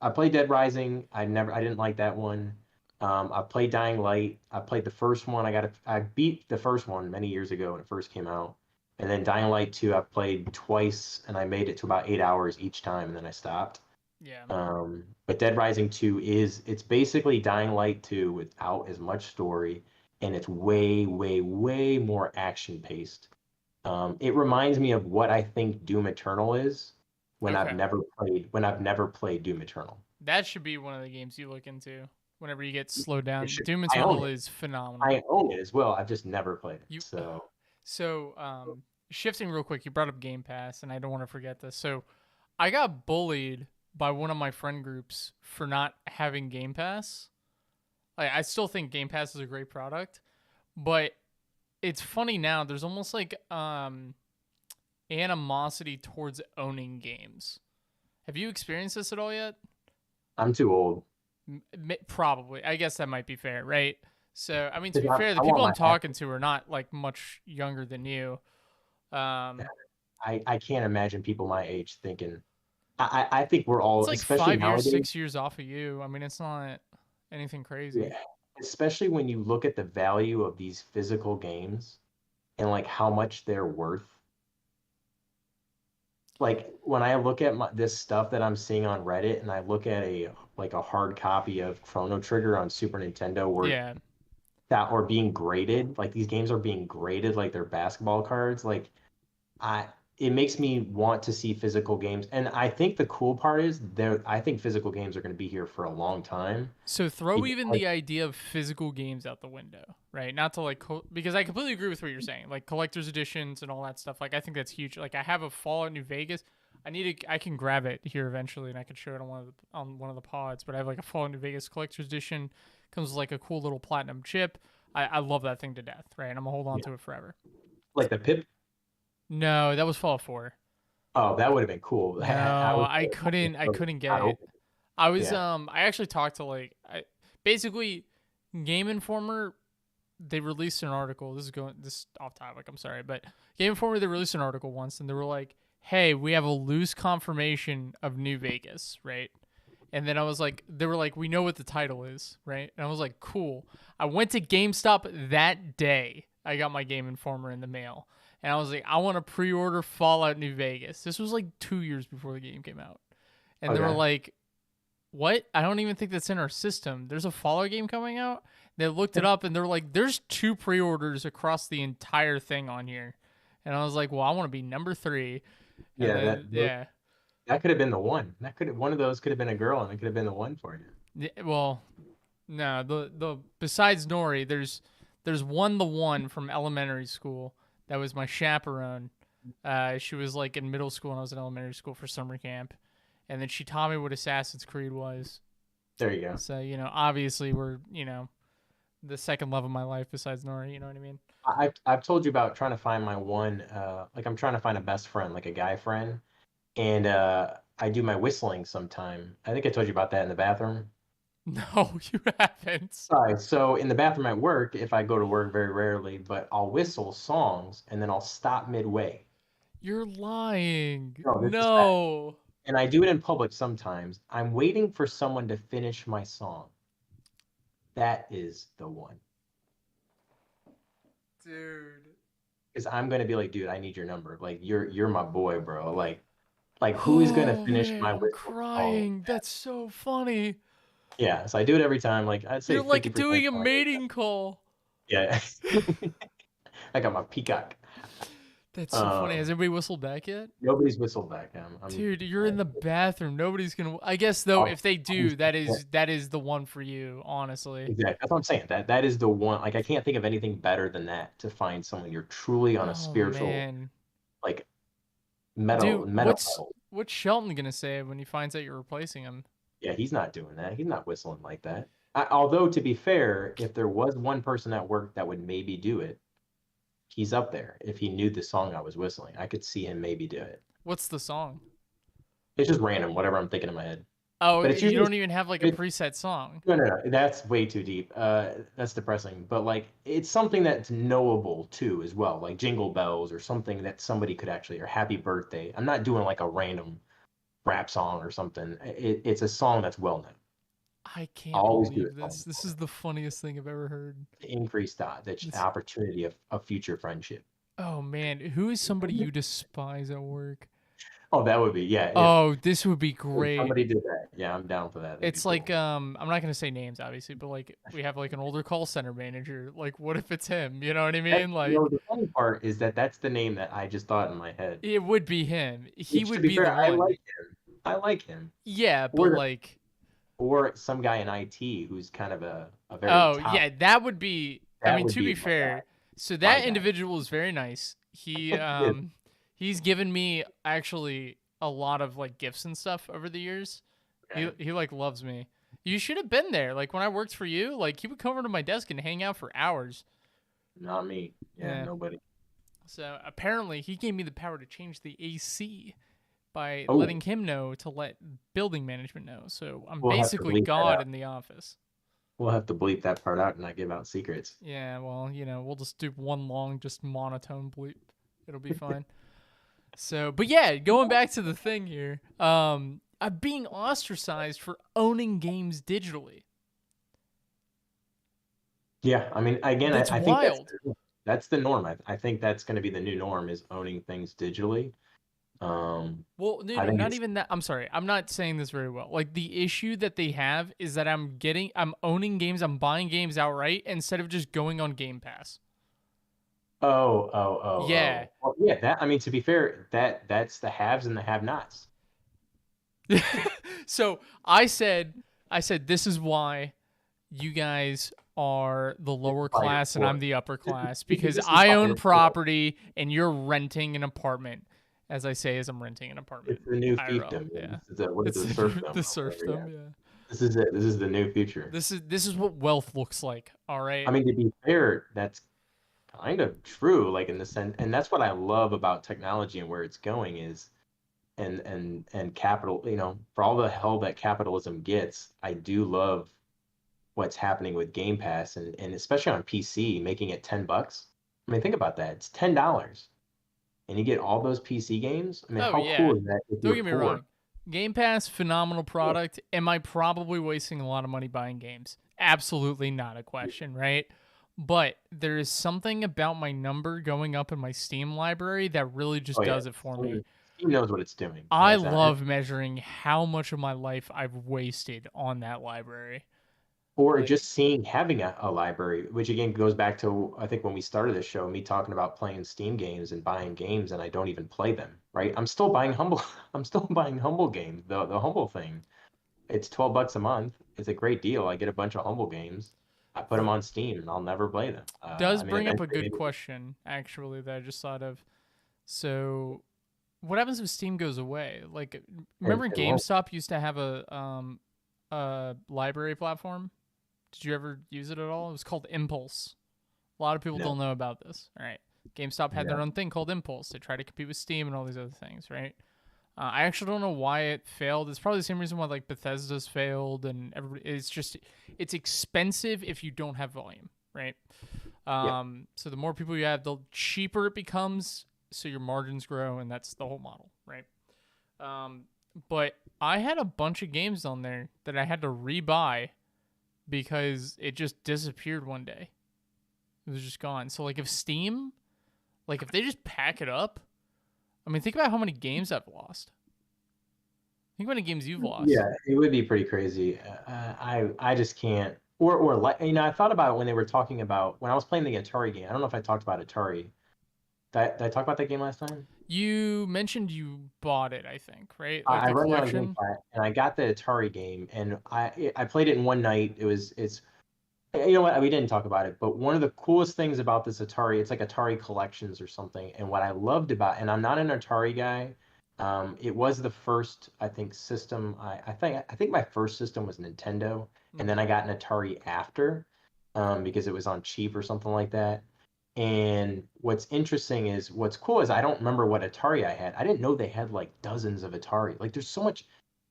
I played Dead Rising. I didn't like that one. I played Dying Light. I played the first one. I beat the first one many years ago when it first came out. And then Dying Light 2, I played twice and I made it to about 8 hours each time and then I stopped. Yeah. But Dead Rising 2 it's basically Dying Light 2 without as much story and it's way, way, way more action paced. It reminds me of what I think Doom Eternal is Okay. when I've never played Doom Eternal. That should be one of the games you look into whenever you get slowed It down. should, Doom I own Eternal it. is phenomenal. I own it as well. I've just never played it. You So so shifting real quick, you brought up Game Pass, and I don't want to forget this. So I got bullied by one of my friend groups for not having Game Pass. I still think Game Pass is a great product, but it's funny now. There's almost like animosity towards owning games. Have you experienced this at all yet? I'm too old. Probably. I guess that might be fair, right? So, I mean, to 'Cause be fair, the I want people I'm my talking to are not like much younger than you. access. Um, I can't imagine people my age thinking. I think we're it's all, like especially 5 years, nowadays. 6 years off of you. I mean, it's not anything crazy. Yeah. Especially when you look at the value of these physical games and like how much they're worth. Like when I look at this stuff that I'm seeing on Reddit and I look at a hard copy of Chrono Trigger on Super Nintendo where Yeah. that or being graded, like these games are being graded like they're basketball cards, like I it makes me want to see physical games. And I think the cool part is there I think physical games are going to be here for a long time So throw because even the idea of physical games out the window, right? Not to like because I completely agree with what you're saying, like collector's editions and all that stuff. Like I think that's huge. Like I have a Fallout New Vegas. I can grab it here eventually, and I can show it on one of the pods. But I have like a Fallout New Vegas collector's edition. Comes with like a cool little platinum chip. I love that thing to death, right? And I'm gonna hold on yeah, to it forever. like the Pip. No, that was Fallout 4. Oh, that would have been cool. I No, was I couldn't get not it. open. I was Yeah. I actually talked to basically Game Informer. They released an article. This off topic. I'm sorry, but Game Informer, they released an article once, and they were like, "Hey, we have a loose confirmation of New Vegas, right?" And then I was like, they were like, "We know what the title is, right?" And I was like, "Cool." I went to GameStop that day. I got my Game Informer in the mail, and I was like, "I want to pre-order Fallout New Vegas." This was like 2 years before the game came out, and they were Okay. like, what? I don't even think that's in our system. There's a Fallout game coming out. They looked it up and they're like, there's 2 pre-orders across the entire thing on here. And I was like, well, I want to be number 3. And Yeah, then, yeah. that could have been the one. That could have, one of those could have been a girl, and it could have been the one for you. Well, no, the besides Nori, there's the one from elementary school that was my chaperone. She was like in middle school and I was in elementary school for summer camp. And then she taught me what Assassin's Creed was. There you go. So, obviously we're, the second love of my life besides Nori, you know what I mean? I've told you about trying to find my one. Like I'm trying to find a best friend, like a guy friend, and I do my whistling sometime. I think I told you about that in the bathroom. No, you haven't. All right, so in the bathroom at work, if I go to work very rarely, but I'll whistle songs and then I'll stop midway. You're lying. No, this is fact. No. And I do it in public sometimes. I'm waiting for someone to finish my song. That is the one. Dude. Because I'm gonna be like, dude, I need your number. Like you're my boy, bro. Like who is gonna Oh, finish man, my I'm whistle song? crying. That's so funny. Yeah, so I do it every time. Like I'd say You're like 50% doing a time I get mating call. that. Yeah. I got my peacock. That's so funny. Has Um, anybody whistled back yet? nobody's whistled back. Dude, you're in the bathroom. Nobody's gonna. I guess though, I'll, if they I'll, do, that is the one for you. Honestly. exactly. That's what I'm saying. That is the one. Like I can't think of anything better than that to find someone you're truly on a Oh spiritual, man, like dude, meta level. what's Shelton gonna say when he finds out you're replacing him? Yeah, he's not doing that. He's not whistling like that. Although to be fair, if there was one person at work that would maybe do it, he's up there. If he knew the song I was whistling, I could see him maybe do it. What's the song? It's just random, whatever I'm thinking in my head. Oh, But it's you usually don't even have like a it, preset song. no. That's way too deep. That's depressing. But like, it's something that's knowable too, as well, like Jingle Bells or something that somebody could actually, or Happy Birthday. I'm not doing like a random rap song or something. It's a song that's well known. I I can't always do believe it this. This is the funniest thing I've ever heard. to increase the This, opportunity of future friendship. oh man, who is somebody you despise at work? Oh, that would be, yeah. Oh, this would be If great. somebody did that, yeah, I'm down for that. That'd be It's like cool. I'm not gonna say names obviously, but like we have like an older call center manager. Like what if it's him? You know what I That, mean? Like the funny part is that that's the name that I just thought in my head. it would be him. He Which, to would be be the fair, I one. like him. I like him. Yeah, but Or like some guy in IT who's kind of a very oh top. yeah, that would be I That mean would to be be my guy. fair, so My that guy. individual is very nice. He He is. he's given me actually a lot of like gifts and stuff over the years. He Okay. he like loves me. You should have been there. Like when I worked for you, like he would come over to my desk and hang out for hours. Not me. Yeah, Yeah. nobody. So apparently he gave me the power to change the AC by Oh, letting him know to let building management know. So I'm we'll have to basically bleep that God out. in the office. We'll have to bleep that part out and not give out secrets. Yeah, well, we'll just do one long, just monotone bleep. It'll be fine. So, but yeah, going back to the thing here, I'm being ostracized for owning games digitally. Yeah, I mean, again, That's I think wild. that's the norm. I think that's going to be the new norm is owning things digitally. Well, no, I no, think not it's even that. I'm sorry. I'm not saying this very well. Like the issue that they have is that I'm owning games, I'm buying games outright instead of just going on Game Pass. Yeah. oh. Well, yeah, that I mean, to be fair, that's the haves and the have-nots. So I said, this is why you guys are the This is lower why you're class and I'm poor. the upper class This because is I why own you're poor. property and you're renting an apartment. As I say, as I'm renting an apartment. It's the new IRL, fiefdom. yeah. This is what is It's it, serfdom the or whatever. Yeah, serfdom, yeah. this is it. This is the new future. This is what wealth looks like. All I right. mean, to be fair, that's kind of true. Like in the sense, and that's what I love about technology and where it's going is, and capital. For all the hell that capitalism gets, I do love what's happening with Game Pass and especially on PC, making it $10. I mean, think about that. It's $10 and you get all those PC games. I mean, Oh how yeah. cool is that if Don't you're get me poor? wrong. Game Pass, phenomenal Yeah. product. Am I probably wasting a lot of money buying games? Absolutely not a question, right? But there is something about my number going up in my Steam library that really Oh just yeah. does it for me. Steam, Steam knows what it's doing. I That's love measuring how much of my life I've wasted on that library. or Like, just seeing having a library, which again goes back to I think when we started this show, me talking about playing Steam games and buying games, and I don't even play them, right? I'm still buying Humble. I'm still buying Humble games. The Humble thing. It's $12 a month. It's a great deal. I get a bunch of Humble games. I put them on Steam, and I'll never play them. does I mean, bring up a eventually, good maybe question, actually, that I just thought of. So, what happens if Steam goes away? Like, remember it won't. GameStop used to have a library platform? Did you ever use it at all? It was called Impulse. A lot of people No, don't know about this. All right. GameStop had their no. own thing called Impulse. They tried to compete with Steam and all these other things, right? I actually don't know why it failed. It's probably the same reason why like Bethesda's failed, and everybody. It's just it's expensive if you don't have volume, right? Yeah. So the more people you have, the cheaper it becomes. So your margins grow, and that's the whole model, right? Um, but I had a bunch of games on there that I had to rebuy because it just disappeared one day. It was just gone. So like if Steam, like if they just pack it up, I mean think about how many games I've lost. Think about how many games you've lost. Yeah, it would be pretty crazy. I just can't. Or like I thought about it when they were talking about when I was playing the Atari game. I don't know if I talked about Atari. Did I talk about that game last time? You mentioned you bought it, I think, right? Like I the run it on collection. GameFly, and I got the Atari game, and I played it in one night. It's you know what? We didn't talk about it, but one of the coolest things about this Atari, it's like Atari Collections or something. And what I loved about, and I'm not an Atari guy, it was the first, I think, system. I think my first system was Nintendo, and then Mm-hmm. I got an Atari after, because it was on cheap or something like that. And what's interesting is what's cool is I don't remember what Atari I had. I didn't know they had like dozens of Atari. Like there's so much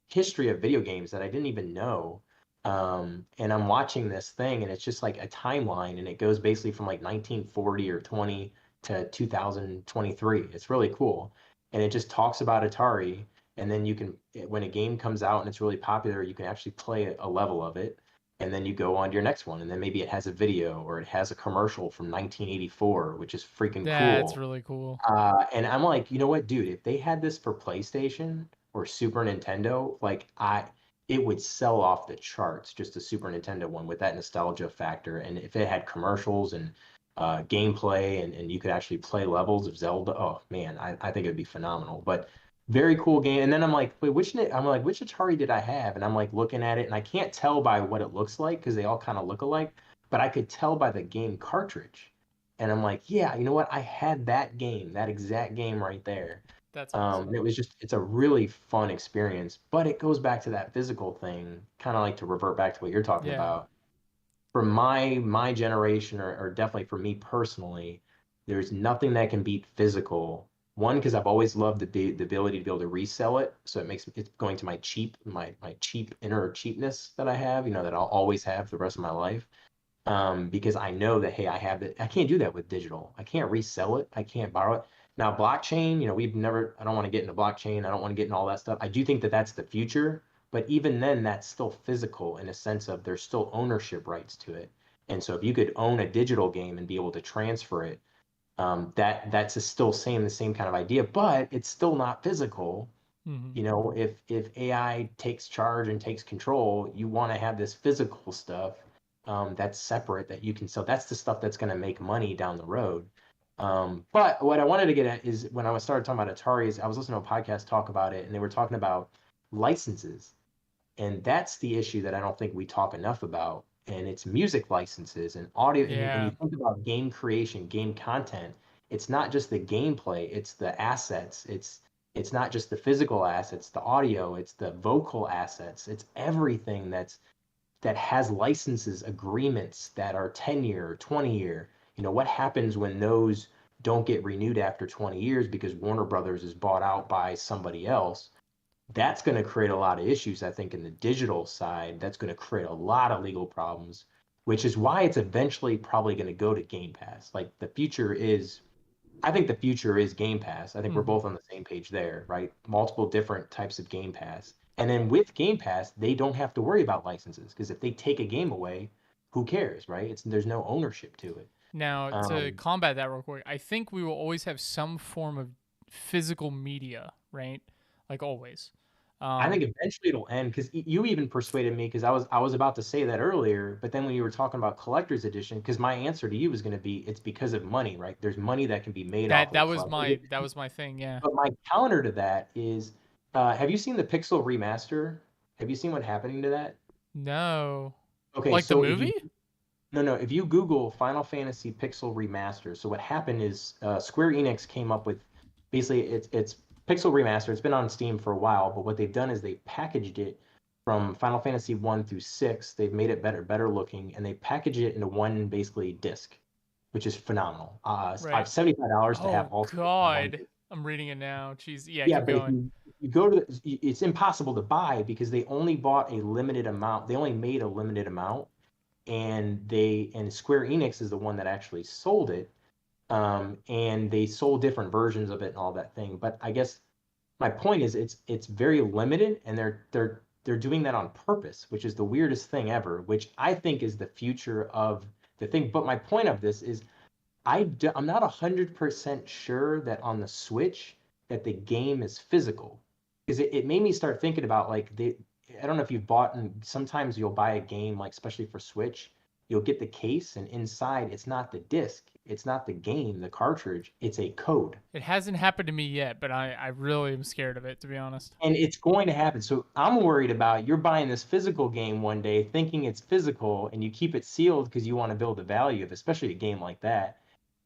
history of video games that I didn't even know. And I'm watching this thing, and it's just like a timeline, and it goes basically from like 1940 or 20 to 2023. It's really cool, and it just talks about Atari. And then you can, when a game comes out and it's really popular, you can actually play a level of it, and then you go on to your next one, and then maybe it has a video or it has a commercial from 1984, which is freaking That's cool. really cool. And I'm like, you know what, dude? If they had this for PlayStation or Super Nintendo, it would sell off the charts. Just a Super Nintendo one with that nostalgia factor, and if it had commercials and gameplay, and you could actually play levels of Zelda, oh man, I think it'd be phenomenal. But very cool game. And then I'm like, wait, I'm like, which Atari did I have? And I'm like looking at it, and I can't tell by what it looks like because they all kind of look alike, but I could tell by the game cartridge. And I'm like, yeah, you know what? I had that game, that exact game right there. That's And awesome. it's a really fun experience, but it goes back to that physical thing, kind of like to revert back to what you're talking Yeah. about. For my generation, or definitely for me personally, there's nothing that can beat physical. One, because I've always loved the ability to be able to resell it, so it's going to my cheap inner cheapness that I have, that I'll always have for the rest of my life, because I know that, hey, I have it. I can't do that with digital. I can't resell it. I can't borrow it. Now, blockchain, I don't want to get into blockchain. I don't want to get into all that stuff. I do think that that's the future, but even then, that's still physical in a sense of there's still ownership rights to it. And so if you could own a digital game and be able to transfer it, that's still the same kind of idea, but it's still not physical. Mm-hmm. If AI takes charge and takes control, you want to have this physical stuff, that's separate that you can sell. That's the stuff that's going to make money down the road. But what I wanted to get at is when I was started talking about Ataris, I was listening to a podcast talk about it, and they were talking about licenses. And that's the issue that I don't think we talk enough about. And it's music licenses and audio. And you Yeah. think about game creation, game content. It's not just the gameplay, it's the assets. It's not just the physical assets, the audio, it's the vocal assets. It's everything that has licenses, agreements that are 10-year, 20-year. What happens when those don't get renewed after 20 years because Warner Brothers is bought out by somebody else? That's going to create a lot of issues, I think, in the digital side. That's going to create a lot of legal problems, which is why it's eventually probably going to go to Game Pass. Like I think the future is Game Pass. I think we're Mm-hmm. both on the same page there, right? Multiple different types of Game Pass. And then with Game Pass, they don't have to worry about licenses because if they take a game away, who cares, right? There's no ownership to it. Now, to Um, combat that real quick, I think we will always have some form of physical media right? Like always. I think Um, eventually it'll end because you even persuaded me because I was about to say that earlier, but then when you were talking about collector's edition, because my answer to you was going to be it's because of money, right? There's money that can be made off that of a that was collector's my that edition. was my thing. Yeah. But my counter to that is, have you seen the Pixel remaster? Have you seen what happening to that? No. Okay, Like the so if you movie? no, no. If you Google Final Fantasy Pixel Remaster, so what happened is Square Enix came up with basically it's Pixel Remaster. It's been on Steam for a while, but what they've done is they packaged it from Final Fantasy 1 through 6. They've made it better looking, and they package it into one basically disc, which is phenomenal. Right. $75 to have Oh all three on one God. disc. I'm reading it now. Jeez. Yeah, Yeah, keep but if going. you go to it's impossible to buy because they only bought a limited amount. They only made a limited amount and Square Enix is the one that actually sold it. And they sold different versions of it and all that thing. But I guess my point is it's very limited, and they're doing that on purpose, which is the weirdest thing ever, which I think is the future of the thing. But my point of this is I'm not 100% sure that on the Switch that the game is physical because it made me start thinking about like I don't know if you've bought and sometimes you'll buy a game like especially for Switch, you'll get the case and inside it's not the disc, it's not the game, the cartridge, it's a code. It hasn't happened to me yet, but I really am scared of it, to be honest. And it's going to happen. So I'm worried about you're buying this physical game one day thinking it's physical and you keep it sealed because you want to build the value of, especially a game like that.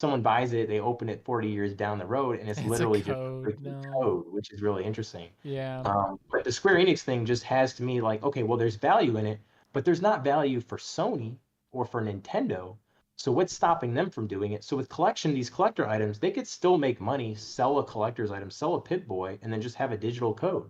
Someone buys it, they open it 40 years down the road, and it's It's a literally just a code. freaking No. code, which is really interesting. Yeah. But the Square Enix thing just has to me like, okay, well, there's value in it, but there's not value for Sony or for Nintendo. So what's stopping them from doing it? So with these collector items, they could still make money, sell a collector's item, sell a Pip-Boy, and then just have a digital code.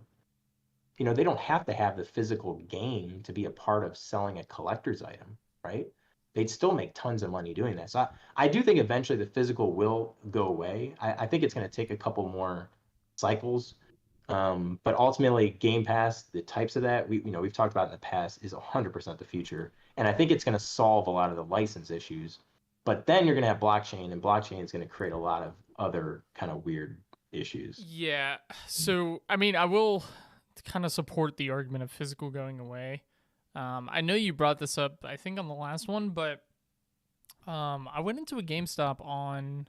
They don't have to have the physical game to be a part of selling a collector's item, right? They'd still make tons of money doing that. So I do think eventually the physical will go away. I think it's going to take a couple more cycles. But ultimately, Game Pass, the types of that we've talked about in the past, is 100% the future, and I think it's going to solve a lot of the license issues. But then you're going to have blockchain, and blockchain is going to create a lot of other kind of weird issues. Yeah. So, I mean, I will kind of support the argument of physical going away. I know you brought this up, I think, on the last one, but I went into a GameStop on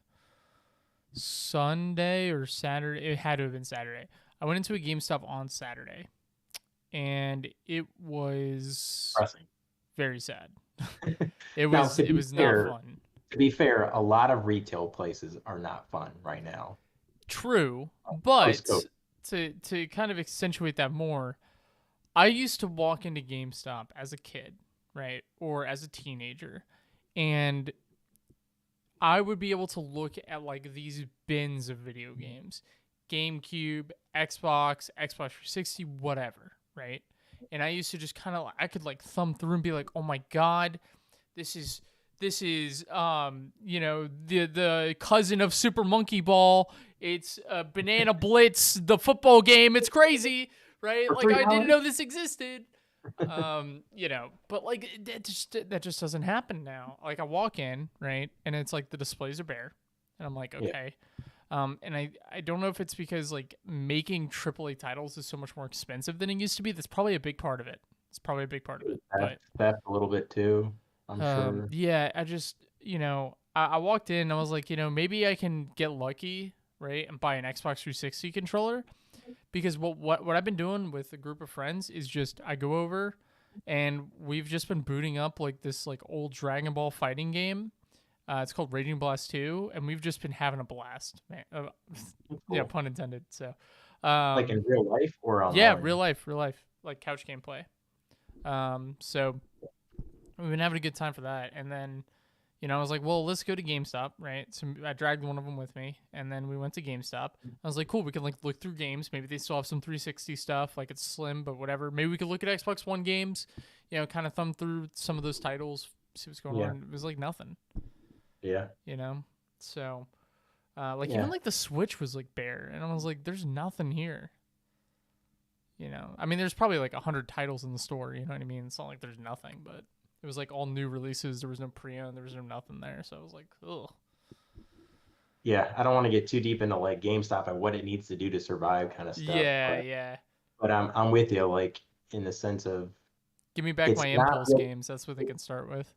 Sunday or Saturday. It had to have been Saturday. I went into a GameStop on Saturday, and it was Pressing. very sad. It Now, was it was not fun. to be fair, a lot of retail places are not fun right now. True, Post but COVID. to kind of accentuate that more, I used to walk into GameStop as a kid, right, or as a teenager, and I would be able to look at like these bins of video games, GameCube, Xbox 360, whatever, right? And I used to just kind of I could like thumb through and be like, "Oh my god, this is the cousin of Super Monkey Ball. It's Banana Blitz, the football game. It's crazy, right? For Like I didn't $3. know this existed." But like that just doesn't happen now. Like I walk in, right, and it's like the displays are bare, and I'm like, Yeah, okay. And I don't know if it's because like making AAA titles is so much more expensive than it used to be. That's probably a big part of it. It's probably a big part of it. But theft a little bit too, I'm sure. yeah, I just I walked in and I was like, maybe I can get lucky, right, and buy an Xbox 360 controller because what I've been doing with a group of friends is just I go over and we've just been booting up like this like old Dragon Ball fighting game. It's called Raging Blast 2, and we've just been having a blast, man. Yeah, Cool. pun intended. So, Like in um, real life or yeah, online? real life, like couch gameplay. So we've been having a good time for that, and then I was like, well, let's go to GameStop, right? So I dragged one of them with me, and then we went to GameStop. I was like, cool, we can like look through games. Maybe they still have some 360 stuff, like it's slim, but whatever. Maybe we could look at Xbox One games, kind of thumb through some of those titles, see what's going Yeah, on. It was like nothing, yeah, you know. So, like even yeah. like the Switch was like bare, and I was like, there's nothing here. I mean, there's probably like 100 titles in the store. You know what I mean? It's not like there's nothing, but it was like all new releases. There was no pre-owned. There was no nothing there. So I was like, ugh. yeah, I don't want to get too deep into like GameStop and what it needs to do to survive kind of stuff, Yeah, yeah. but I'm with you, like in the sense of Give me back it's my not impulse really, games. That's what they can start with.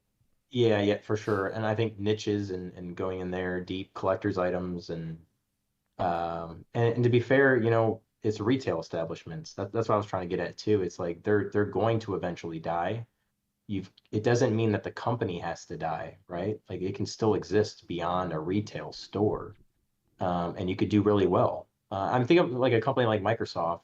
yeah, yeah, for sure. And I think niches and going in there, deep collector's items and to be fair, it's retail establishments. That's what I was trying to get at too. It's like they're going to eventually die. It doesn't mean that the company has to die, right? Like it can still exist beyond a retail store, and you could do really well. I'm thinking of like a company like Microsoft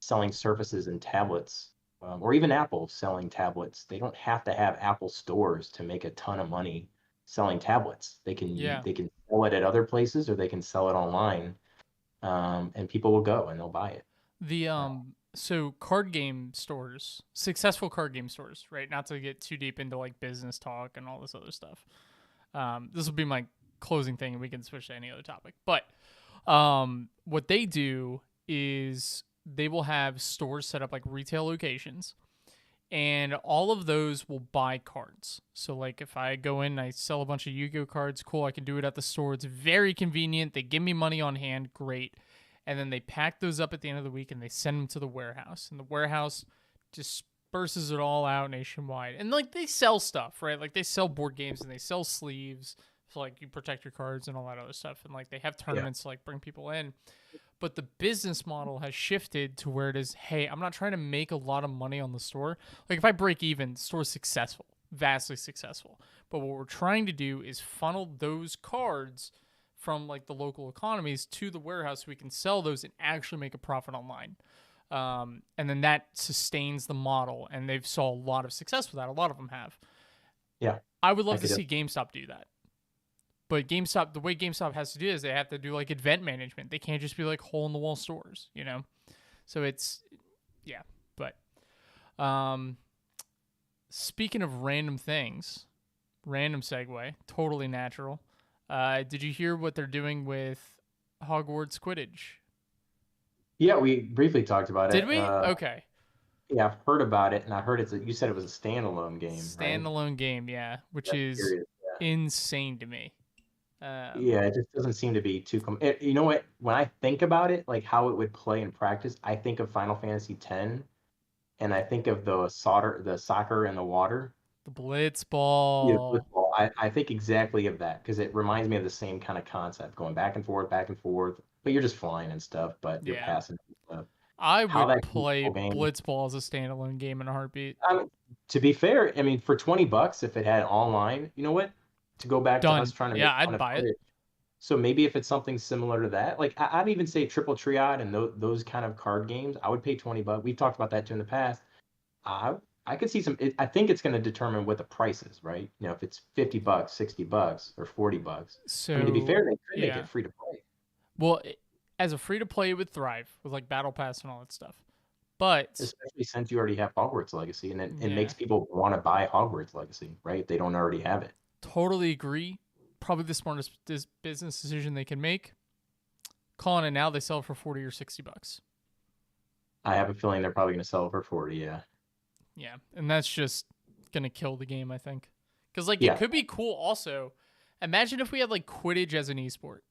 selling Surfaces and tablets, or even Apple selling tablets. They don't have to have Apple stores to make a ton of money selling tablets. Yeah. They can sell it at other places or they can sell it online, and people will go and they'll buy it. The Uh, so card game stores, successful card game stores, right? Not to get too deep into like business talk and all this other stuff. This will be my closing thing, and we can switch to any other topic. But what they do is they will have stores set up like retail locations, and all of those will buy cards. So like if I go in and I sell a bunch of Yu-Gi-Oh cards, cool, I can do it at the store. It's very convenient. They give me money on hand, great. And then they pack those up at the end of the week and they send them to the warehouse. And the warehouse disperses it all out nationwide. And like they sell stuff, right? Like they sell board games and they sell sleeves. So like you protect your cards and all that other stuff. And like they have yeah, tournaments to like bring people in. But the business model has shifted to where it is, hey, I'm not trying to make a lot of money on the store. Like if I break even, the store's successful, vastly successful. But what we're trying to do is funnel those cards from like the local economies to the warehouse so we can sell those and actually make a profit online. And then that sustains the model, and they've saw a lot of success with that. A lot of them have. yeah, I would I love to could. see GameStop do that. But GameStop, the way GameStop has to do is they have to do like event management. They can't just be like hole in the wall stores, you know? So it's, yeah. But um, speaking of random things, random segue, totally natural. Did you hear what they're doing with Hogwarts Quidditch? Yeah, we briefly talked about Did it. we? Okay. Yeah, I've heard about it, and I heard you said it was a standalone game, right? Standalone game, yeah, which That's is curious. insane to me. Um, Yeah, it just doesn't seem to be you know what? When I think about it, like how it would play in practice, I think of Final Fantasy X, and I think of the soccer in the water. the Blitz Yeah, Ball. football. I think exactly of that because it reminds me of the same kind of concept, going back and forth, but you're just flying and stuff, but you're Yeah. passing and stuff. I How would that can be a play cool game. Blitzball as a standalone game in a heartbeat. I mean, to be fair, I mean, for $20, if it had online, you know what? To go back to us Done. trying to Yeah, make fun I'd of buy it. Quidditch. So maybe if it's something similar to that, like I'd even say Triple Triad and those kind of card games, I would pay $20. We've talked about that too in the past. I I could see I think it's going to determine what the price is, right? If it's $50, $60, or $40. I mean, to be fair, So they could make yeah. it free to play, Well, as a free to play, it would thrive with like Battle Pass and all that stuff. But especially since you already have Hogwarts Legacy, and it yeah, makes people want to buy Hogwarts Legacy, right? If they don't already have it. totally agree. Probably the smartest business decision they can make. Calling it now, they sell it for 40 or $60. I have a feeling they're probably going to sell it for 40. Yeah. Yeah, and that's just gonna kill the game, I think. Because like it Yeah. could be cool. Also, imagine if we had like Quidditch as an esport.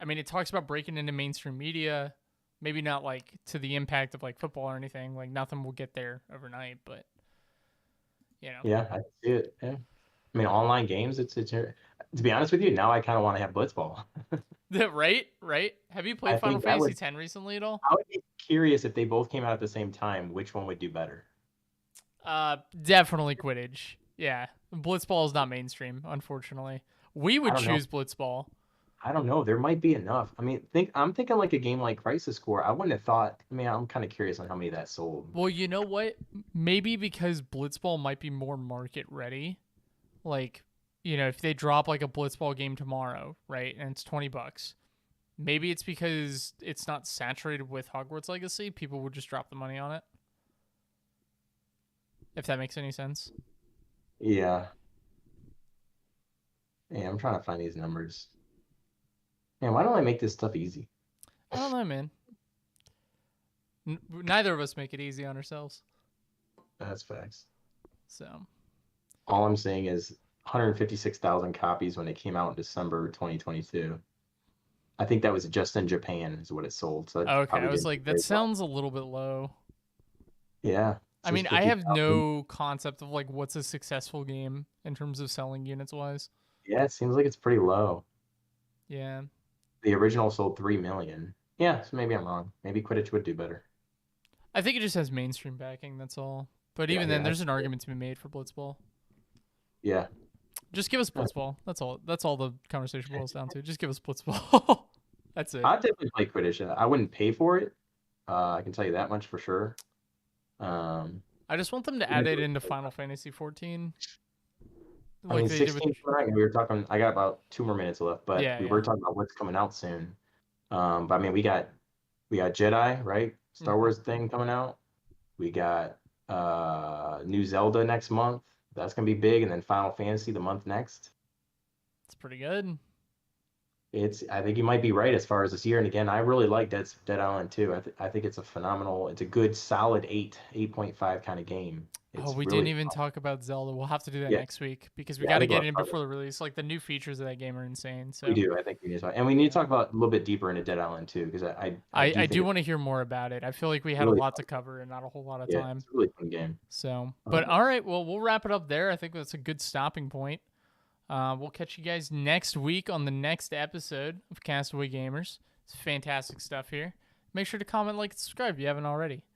I mean, it talks about breaking into mainstream media. Maybe not like to the impact of like football or anything. Like nothing will get there overnight, but you Yeah, I see it. Yeah. I mean, online games, to be honest with you, now I kind of want to have Blitzball. know, right, right. Have you played I Final think that Fantasy would, X recently at all? I would be curious if they both came out at the same time, which one would do better. Definitely Quidditch. Yeah, Blitzball is not mainstream, unfortunately. We I would don't know. choose Blitzball. I don't know. There might be enough. I mean, I'm thinking like a game like Crisis Core. I wouldn't have thought. I mean, I'm kind of curious on how many that sold. Well, you know what? Maybe because Blitzball might be more market ready. Like, if they drop like a Blitzball game tomorrow, right, and it's $20, maybe it's because it's not saturated with Hogwarts Legacy. People would just drop the money on it. If that makes any sense. Yeah. Yeah, I'm trying to find these numbers. Man, why don't I make this stuff easy? I don't know, man. Neither of us make it easy on ourselves. That's facts. So All I'm saying is 156,000 copies when it came out in December 2022. I think that was just in Japan is what it sold, so that Okay, I probably was didn't do like, that very well. sounds a little bit low. Yeah, it I says mean, I have 50,000. no concept of like what's a successful game in terms of selling units wise. Yeah, it seems like it's pretty low. Yeah. The original sold 3 million. Yeah, so maybe I'm wrong. Maybe Quidditch would do better. I think it just has mainstream backing, that's all. But Yeah, even then, yeah, there's an argument to be made for Blitzball. yeah. Just give us Yeah. Blitzball. That's all. That's all the conversation boils down to. Just give us Blitzball. That's it. I'd definitely play Quidditch. I wouldn't pay for it. I can tell you that much for sure. Um, I just want them to even add if it it was into like, Final Fantasy 14, I like mean, they did with. 16 tonight, and we were talking. I got about 2 more minutes left, but Yeah, we yeah. were talking about what's coming out soon. But I mean, we got Jedi, right? Star Mm-hmm. Wars thing coming out. We got new Zelda next month. That's gonna be big, and then Final Fantasy the month next. It's pretty good. I think you might be right as far as this year. And again, I really like Dead Island too. I think it's a phenomenal, it's a good solid 8.5 kind of game. Oh, It's we didn't really even fun. talk about Zelda. We'll have to do that Yeah, next week because we yeah, I got to think we'll get have it to in talk before about the release. Like the new features of that game are insane. we So do. I think we need to talk, and we need to yeah, talk about a little bit deeper into Dead Island too, because I do I think do it's want to hear more about it. I feel like we had a really lot to fun. cover and not a whole lot of Yeah, time. it's a really fun game. So, but Um, all right, well, we'll wrap it up there. I think that's a good stopping point. We'll catch you guys next week on the next episode of Castaway Gamers. It's fantastic stuff here. Make sure to comment, like, and subscribe if you haven't already.